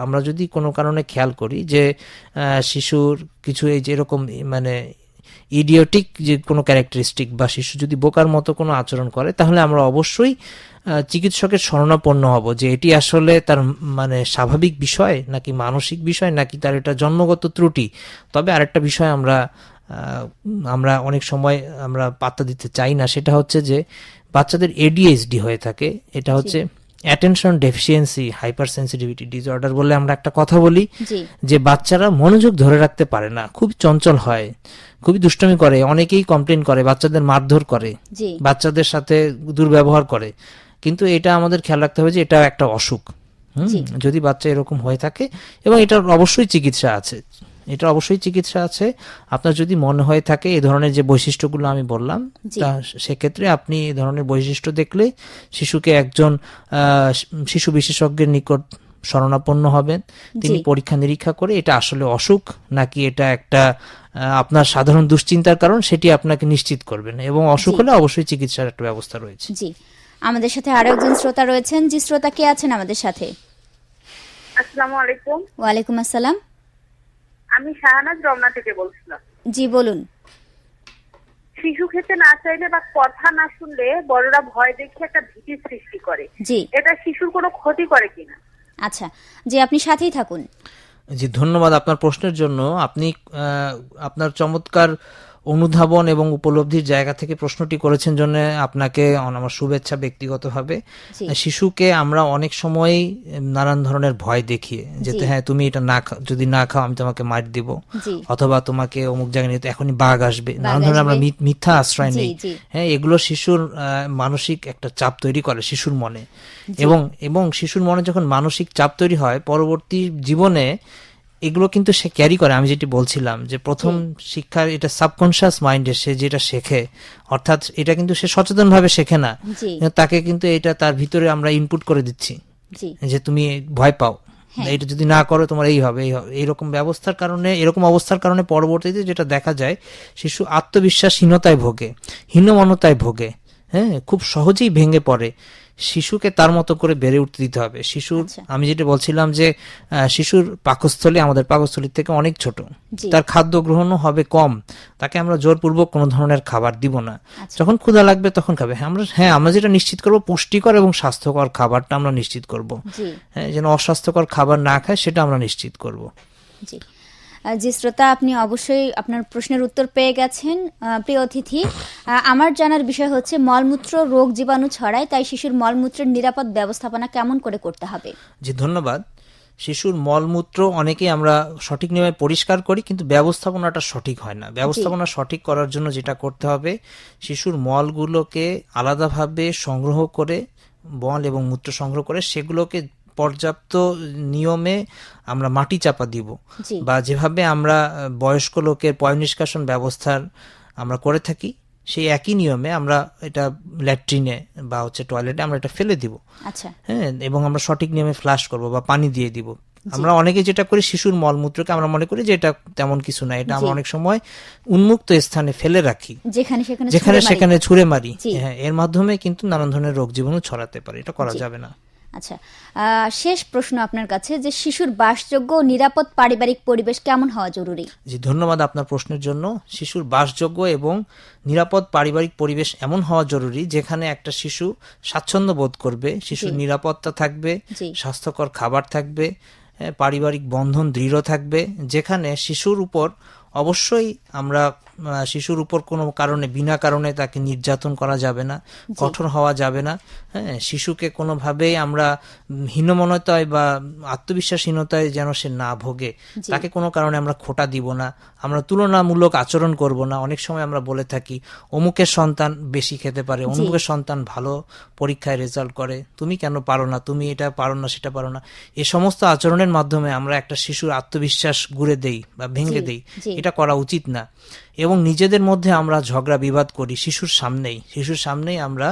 আমরা যদি কোনো কারণে খেয়াল করি যে শিশুর কিছু এই যে এরকম মানে ইডিওটিক যে কোনো ক্যারেক্টারিস্টিক বা শিশু যদি বোকার মতো কোনো আচরণ করে, তাহলে আমরা অবশ্যই চিকিৎসকের শরণাপন্ন হব যে এটি আসলে তার মানে স্বাভাবিক বিষয় নাকি মানসিক বিষয় নাকি তার এটা জন্মগত ত্রুটি। তবে আরেকটা বিষয় আমরা অনেক সময় আমরা পাত্তা দিতে চাই না, সেটা হচ্ছে যে বাচ্চাদের এডিএইচডি হয়ে থাকে। এটা হচ্ছে attention deficiency hyper sensitivity disorder বলে আমরা একটা কথা বলি, জি যে বাচ্চারা মনোযোগ ধরে রাখতে পারে না, খুব চঞ্চল হয়, খুবই দুষ্টমি করে, অনেকেই কমপ্লেন করে, বাচ্চাদের মারধর করে, জি বাচ্চাদের সাথে দুর্ব্যবহার করে। কিন্তু এটা আমাদের খেয়াল রাখতে হবে যে এটা একটা অসুখ। জি। যদি বাচ্চা এরকম হয়ে থাকে, এবং এটার অবশ্যই চিকিৎসা আছে, এটা অবশ্যই চিকিৎসা আছে। আপনার যদি মনে হয়ে থাকে এই ধরনের যে বৈশিষ্ট্যগুলো আমি বললাম, জি। তা সেক্ষেত্রে আপনি এই ধরনের বৈশিষ্ট্য দেখলে শিশুকে একজন শিশু বিশেষজ্ঞের নিকট শরণাপন্ন হবেন। তিনি জি। পরীক্ষা নিরীক্ষা করে এটা আসলে অসুখ নাকি এটা একটা আপনার সাধারণ দুশ্চিন্তার কারণ সেটি আপনাকে নিশ্চিত করবেন, এবং অসুখ জি। হলে অবশ্যই চিকিৎসার একটা ব্যবস্থা রয়েছে। জি, আমাদের সাথে আরো একজন শ্রোতা রয়েছেন। জি, শ্রোতা কে আছেন আমাদের সাথে? আসসালামু আলাইকুম, ওয়ালাইকুম আসসালাম। আমি শাহানাজ রমনা থেকে বলছিলাম। জি বলুন। শিশু খেতে না চাইলে বা কথা না শুনলে বড়রা ভয় দেখে একটা ভীতি সৃষ্টি করে, জি এটা শিশুর কোনো ক্ষতি করে কিনা? আচ্ছা, জি আপনি সাথেই থাকুন। জি, ধন্যবাদ আপনার প্রশ্নের জন্য। আপনি আপনার চমৎকার অনুধাবন এবং উপলব্ধির জায়গা থেকে প্রশ্নটি করেছেন জন্য আপনাকে আমার শুভেচ্ছা ব্যক্তিগতভাবে। জি। শিশুকে আমরা অনেক সময়ই নানান ধরনের ভয় দেখিয়ে যেতে, জি। হ্যাঁ তুমি এটা না যদি না খাও আমি তোমাকে মার দিব, জি অথবা তোমাকে অমুক জায়গায় নিয়ে এখনই বাঘ আসবে, নানান ধরনের আমরা আসবে। মিথ্যা আশ্রয় জি, নেই। জি। হ্যাঁ, এগুলো শিশুর মানসিক একটা চাপ তৈরি করে শিশুর মনে, এবং শিশুর মনে যখন মানসিক চাপ তৈরি হয় পরবর্তী জীবনে এগুলো কিন্তু সে ক্যারি করে। আমি যেটি বলছিলাম যে প্রথম শিক্ষার এটা সাবকনশিয়াস মাইন্ডে সে যেটা শেখে, অর্থাৎ এটা কিন্তু সে সচেতন ভাবে শেখে না, জি তাকে কিন্তু এটা তার ভিতরে আমরা ইনপুট করে দিচ্ছি জি যে তুমি ভয় পাও, হ্যাঁ। এটা যদি না করো তোমার এই হবে, এইরকম ব্যবস্থার কারণে, এরকম অবস্থার কারণে পরবর্তীতে যেটা দেখা যায় শিশু আত্মবিশ্বাসহীনতায় ভোগে, হীনমন্যতায় ভোগে, হ্যাঁ, খুব সহজেই ভেঙে পড়ে। শিশুকে তার মতো করে বেড়ে উঠতে দিতে হবে। শিশুর আচ্ছা। আমি যেটা বলছিলাম যে শিশুর পাকস্থলী আমাদের পাকস্থলীর থেকে অনেক ছোট, জি। তার খাদ্য গ্রহণও হবে কম, তাকে আমরা জোরপূর্বক কোনো ধরনের খাবার দিব না। আচ্ছা। যখন ক্ষুধা লাগবে তখন খাবে। আমরা যেটা নিশ্চিত করব পুষ্টিকর এবং স্বাস্থ্যকর খাবারটা আমরা নিশ্চিত করব, জি হ্যাঁ, যেন অস্বাস্থ্যকর খাবার না খায় সেটা আমরা নিশ্চিত করব। জি জি শ্রোতা, আপনি অবশ্যই আপনার প্রশ্নের উত্তর পেয়ে গেছেন। প্রিয় অতিথি, আমার জানার বিষয় হচ্ছে মলমূত্র রোগ জীবাণু ছড়ায়, তাই শিশুর মলমূত্রের নিরাপদ ব্যবস্থাপনা কেমন করে করতে হবে? জি, ধন্যবাদ। শিশুর মলমূত্র অনেকেই আমরা সঠিক নিয়মে পরিষ্কার করি, কিন্তু ব্যবস্থাপনাটা সঠিক হয় না। ব্যবস্থাপনা সঠিক করার জন্য যেটা করতে হবে, শিশুর মলগুলোকে আলাদাভাবে সংগ্রহ করে, মল এবং মূত্র সংগ্রহ করে সেগুলোকে পর্যাপ্ত নিয়মে আমরা মাটি চাপা দিব, জি বা যেভাবে আমরা বয়স্ক লোকের পয় নিষ্কাশন ব্যবস্থার আমরা করে থাকি সেই একই নিয়মে আমরা এটা ল্যাট্রিনে বা টয়লেটে আমরা এটা ফেলে দিব, আচ্ছা হ্যাঁ, এবং আমরা সঠিক নিয়মে ফ্লাশ করব বা পানি দিয়ে দিব। আমরা অনেকে যেটা করি শিশুর মলমূত্রকে আমরা মনে করি যে এটা তেমন কিছু না, এটা আমরা জি। অনেক সময় উন্মুক্ত স্থানে ফেলে রাখি, যেখানে যেখানে ছুঁড়ে মারি। সেখানে ছুঁড়ে মারি, জি। হ্যাঁ, এর মাধ্যমে কিন্তু নানান ধরনের রোগ জীবাণু ছড়াতে পারে, এটা করা জি। যাবে না। আচ্ছা, শেষ প্রশ্ন আপনার কাছে, যে শিশুর বাসযোগ্য ও নিরাপদ পারিবারিক পরিবেশ কেমন হওয়া জরুরি? জি, ধন্যবাদ আপনার প্রশ্নের জন্য। শিশুর বাসযোগ্য এবং নিরাপদ পারিবারিক পরিবেশ এমন হওয়া জরুরি যেখানে একটা শিশু স্বাচ্ছন্দ্য বোধ করবে, শিশুর জি। নিরাপত্তা থাকবে, জি। স্বাস্থ্যকর খাবার থাকবে, পারিবারিক বন্ধন দৃঢ় থাকবে, যেখানে শিশুর উপর অবশ্যই আমরা শিশুর উপর কোনো কারণে বিনা কারণে তাকে নির্যাতন করা যাবে না, কঠোর হওয়া যাবে না, হ্যাঁ, শিশুকে কোনোভাবেই আমরা হীনমন্যতায় বা আত্মবিশ্বাসহীনতায় যেন সে না ভোগে, জি। তাকে কোনো কারণে আমরা খোঁটা দিব না, আমরা তুলনামূলক আচরণ করব না। অনেক সময় আমরা বলে থাকি অমুকের সন্তান বেশি খেতে পারে, অমুকের সন্তান ভালো পরীক্ষায় রেজাল্ট করে, তুমি কেন পারো না, তুমি এটা পারো না, সেটা পারো না। এই সমস্ত আচরণের মাধ্যমে আমরা একটা শিশুর আত্মবিশ্বাস গুঁড়ে দেই বা ভেঙে জি, দেই, জি। এটা করা উচিত না। এবং নিজেদের মধ্যে আমরা ঝগড়া বিবাদ করি শিশুর সামনেই আমরা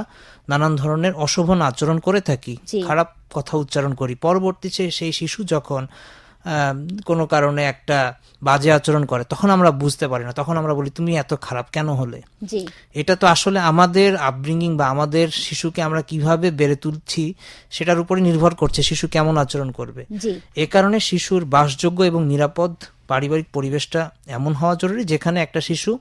নানান ধরনের অশোভন আচরণ করে থাকি, জি। খারাপ কথা উচ্চারণ করি। পরবর্তীতে সেই শিশু যখন কোনো কারণে একটা বাজে আচরণ করে তখন আমরা বুঝতে পারি না, তখন আমরা বলি তুমি এত খারাপ কেন হলে। জি এটা তো আসলে আমাদের আপব্রিঙ্গিং বা আমাদের শিশুকে আমরা কিভাবে বেড়ে তুলছি সেটার উপরে নির্ভর করছে শিশু কেমন আচরণ করবে। জি এ কারণে শিশুর বাসযোগ্য এবং নিরাপদ পারিবারিক পরিবেশটা এমন হওয়া জরুরি যেখানে একটা শিশু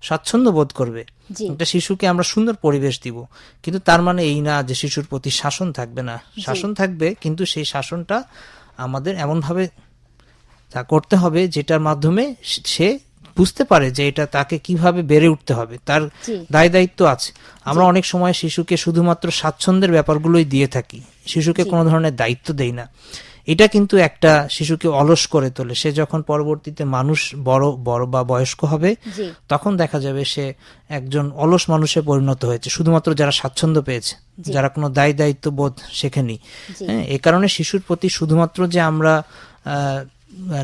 স্বাচ্ছন্দ্য বোধ করবে। জি একটা শিশুকে আমরা সুন্দর পরিবেশ দিব, কিন্তু তার মানে এই না যে শিশুর প্রতি শাসন থাকবে না। শাসন থাকবে, কিন্তু সেই শাসনটা আমাদের এমনভাবে তা করতে হবে যেটার মাধ্যমে সে বুঝতে পারে যে এটা তাকে কিভাবে বেড়ে উঠতে হবে, তার জি। দায় দায়িত্ব আছে। আমরা অনেক সময় শিশুকে শুধুমাত্র স্বাচ্ছন্দ্যের ব্যাপারগুলোই দিয়ে থাকি, শিশুকে জি। কোনো ধরনের দায়িত্ব দেই না। এটা কিন্তু একটা শিশুকে অলস করে তোলে। সে যখন পরবর্তীতে মানুষ বড় বা বয়স্ক হবে, জি। তখন দেখা যাবে সে একজন অলস মানুষে পরিণত হয়েছে, শুধুমাত্র যারা স্বাচ্ছন্দ্য পেয়েছে, জি। যারা কোনো দায় দায়িত্ব বোধ শেখেনি। জি। হ্যাঁ, এই কারণে শিশুর প্রতি শুধুমাত্র যে আমরা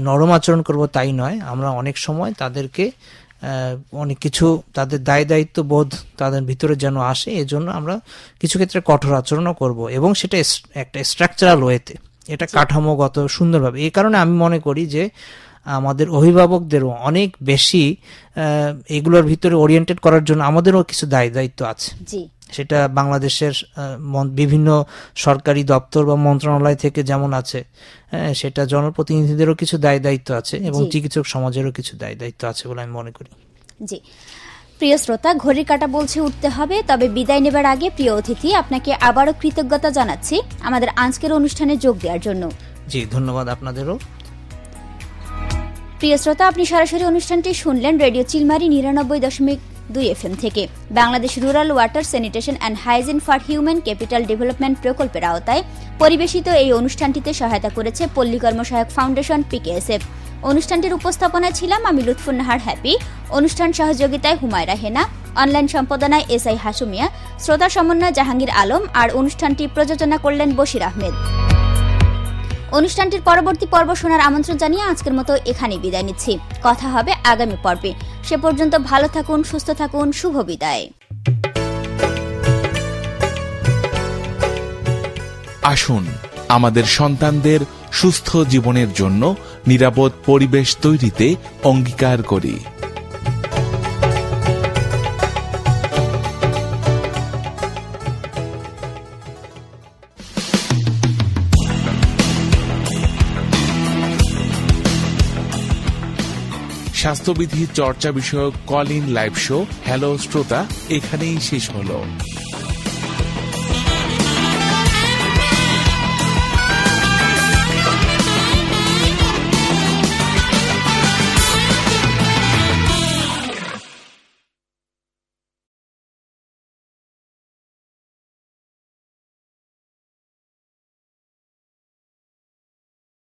নরম আচরণ করব তাই নয়, আমরা অনেক সময় তাদেরকে অনেক কিছু, তাদের দায় দায়িত্ব বোধ তাদের ভিতরে যেন আসে, এজন্য আমরা কিছু ক্ষেত্রে কঠোর আচরণও করব, এবং সেটা একটা স্ট্রাকচারাল ওয়েতে, এটা কাঠামোগত সুন্দরভাবে। এই কারণে আমি মনে করি যে আমাদের অভিভাবকদেরও অনেক বেশি এগুলোর ভিতরে ওরিয়েন্টেড করার জন্য আমাদেরও কিছু দায় দায়িত্ব আছে। জি। সেটা বাংলাদেশের বিভিন্ন সরকারি দপ্তর বা মন্ত্রণালয় থেকে যেমন আছে, হ্যাঁ, সেটা জনপ্রতিনিধিদেরও কিছু দায় দায়িত্ব আছে, এবং জি। চিকিৎসক সমাজেরও কিছু দায় দায়িত্ব আছে বলে আমি মনে করি। জি। প্রিয় শ্রোতা, ঘড়ির কাঁটা বলছে উঠতে হবে, তবে বিদায় নেবার আগে প্রিয় অতিথি আপনাকে আবারও কৃতজ্ঞতা জানাচ্ছি আমাদের আজকের অনুষ্ঠানে যোগ দেওয়ার জন্য। জি, ধন্যবাদ আপনাদেরও। প্রিয় শ্রোতা, আপনি সরাসরি অনুষ্ঠানটি শুনলেন রেডিও চিলমারি ৯৯.২ FM থেকে। Bangladesh rural water sanitation and hygiene for human capital development প্রকল্পের আওতায় পরিবেশিত এই অনুষ্ঠানটিতে সহায়তা করেছে পল্লী কর্মসহায়ক ফাউন্ডেশন PKSF। অনুষ্ঠানটির উপস্থাপনায় ছিলাম আমি লুৎফুন্নাহার হ্যাপি, অনুষ্ঠান সহযোগিতায় হুমায়রা হেনা, অনলাইন সম্পাদনায় SI হাসুমিয়া, শ্রোতা সমন্বয় জাহাঙ্গীর আলম, আর অনুষ্ঠানটি প্রযোজনা করলেন বশির আহমেদ। অনুষ্ঠানটির পরবর্তী পর্ব শোনার আমন্ত্রণ জানিয়ে আজকের মতো এখানেই বিদায় নিচ্ছি। কথা হবে আগামী পর্বে। সে পর্যন্ত ভালো থাকুন, সুস্থ থাকুন, শুভ বিদায়। আসুন আমাদের সন্তানদের সুস্থ জীবনের জন্য নিরাপদ পরিবেশ তৈরিতে অঙ্গীকার করি। স্বাস্থ্যবিধি চর্চা বিষয়ক call in live show hello শ্রোতা এখানেই শেষ হলো।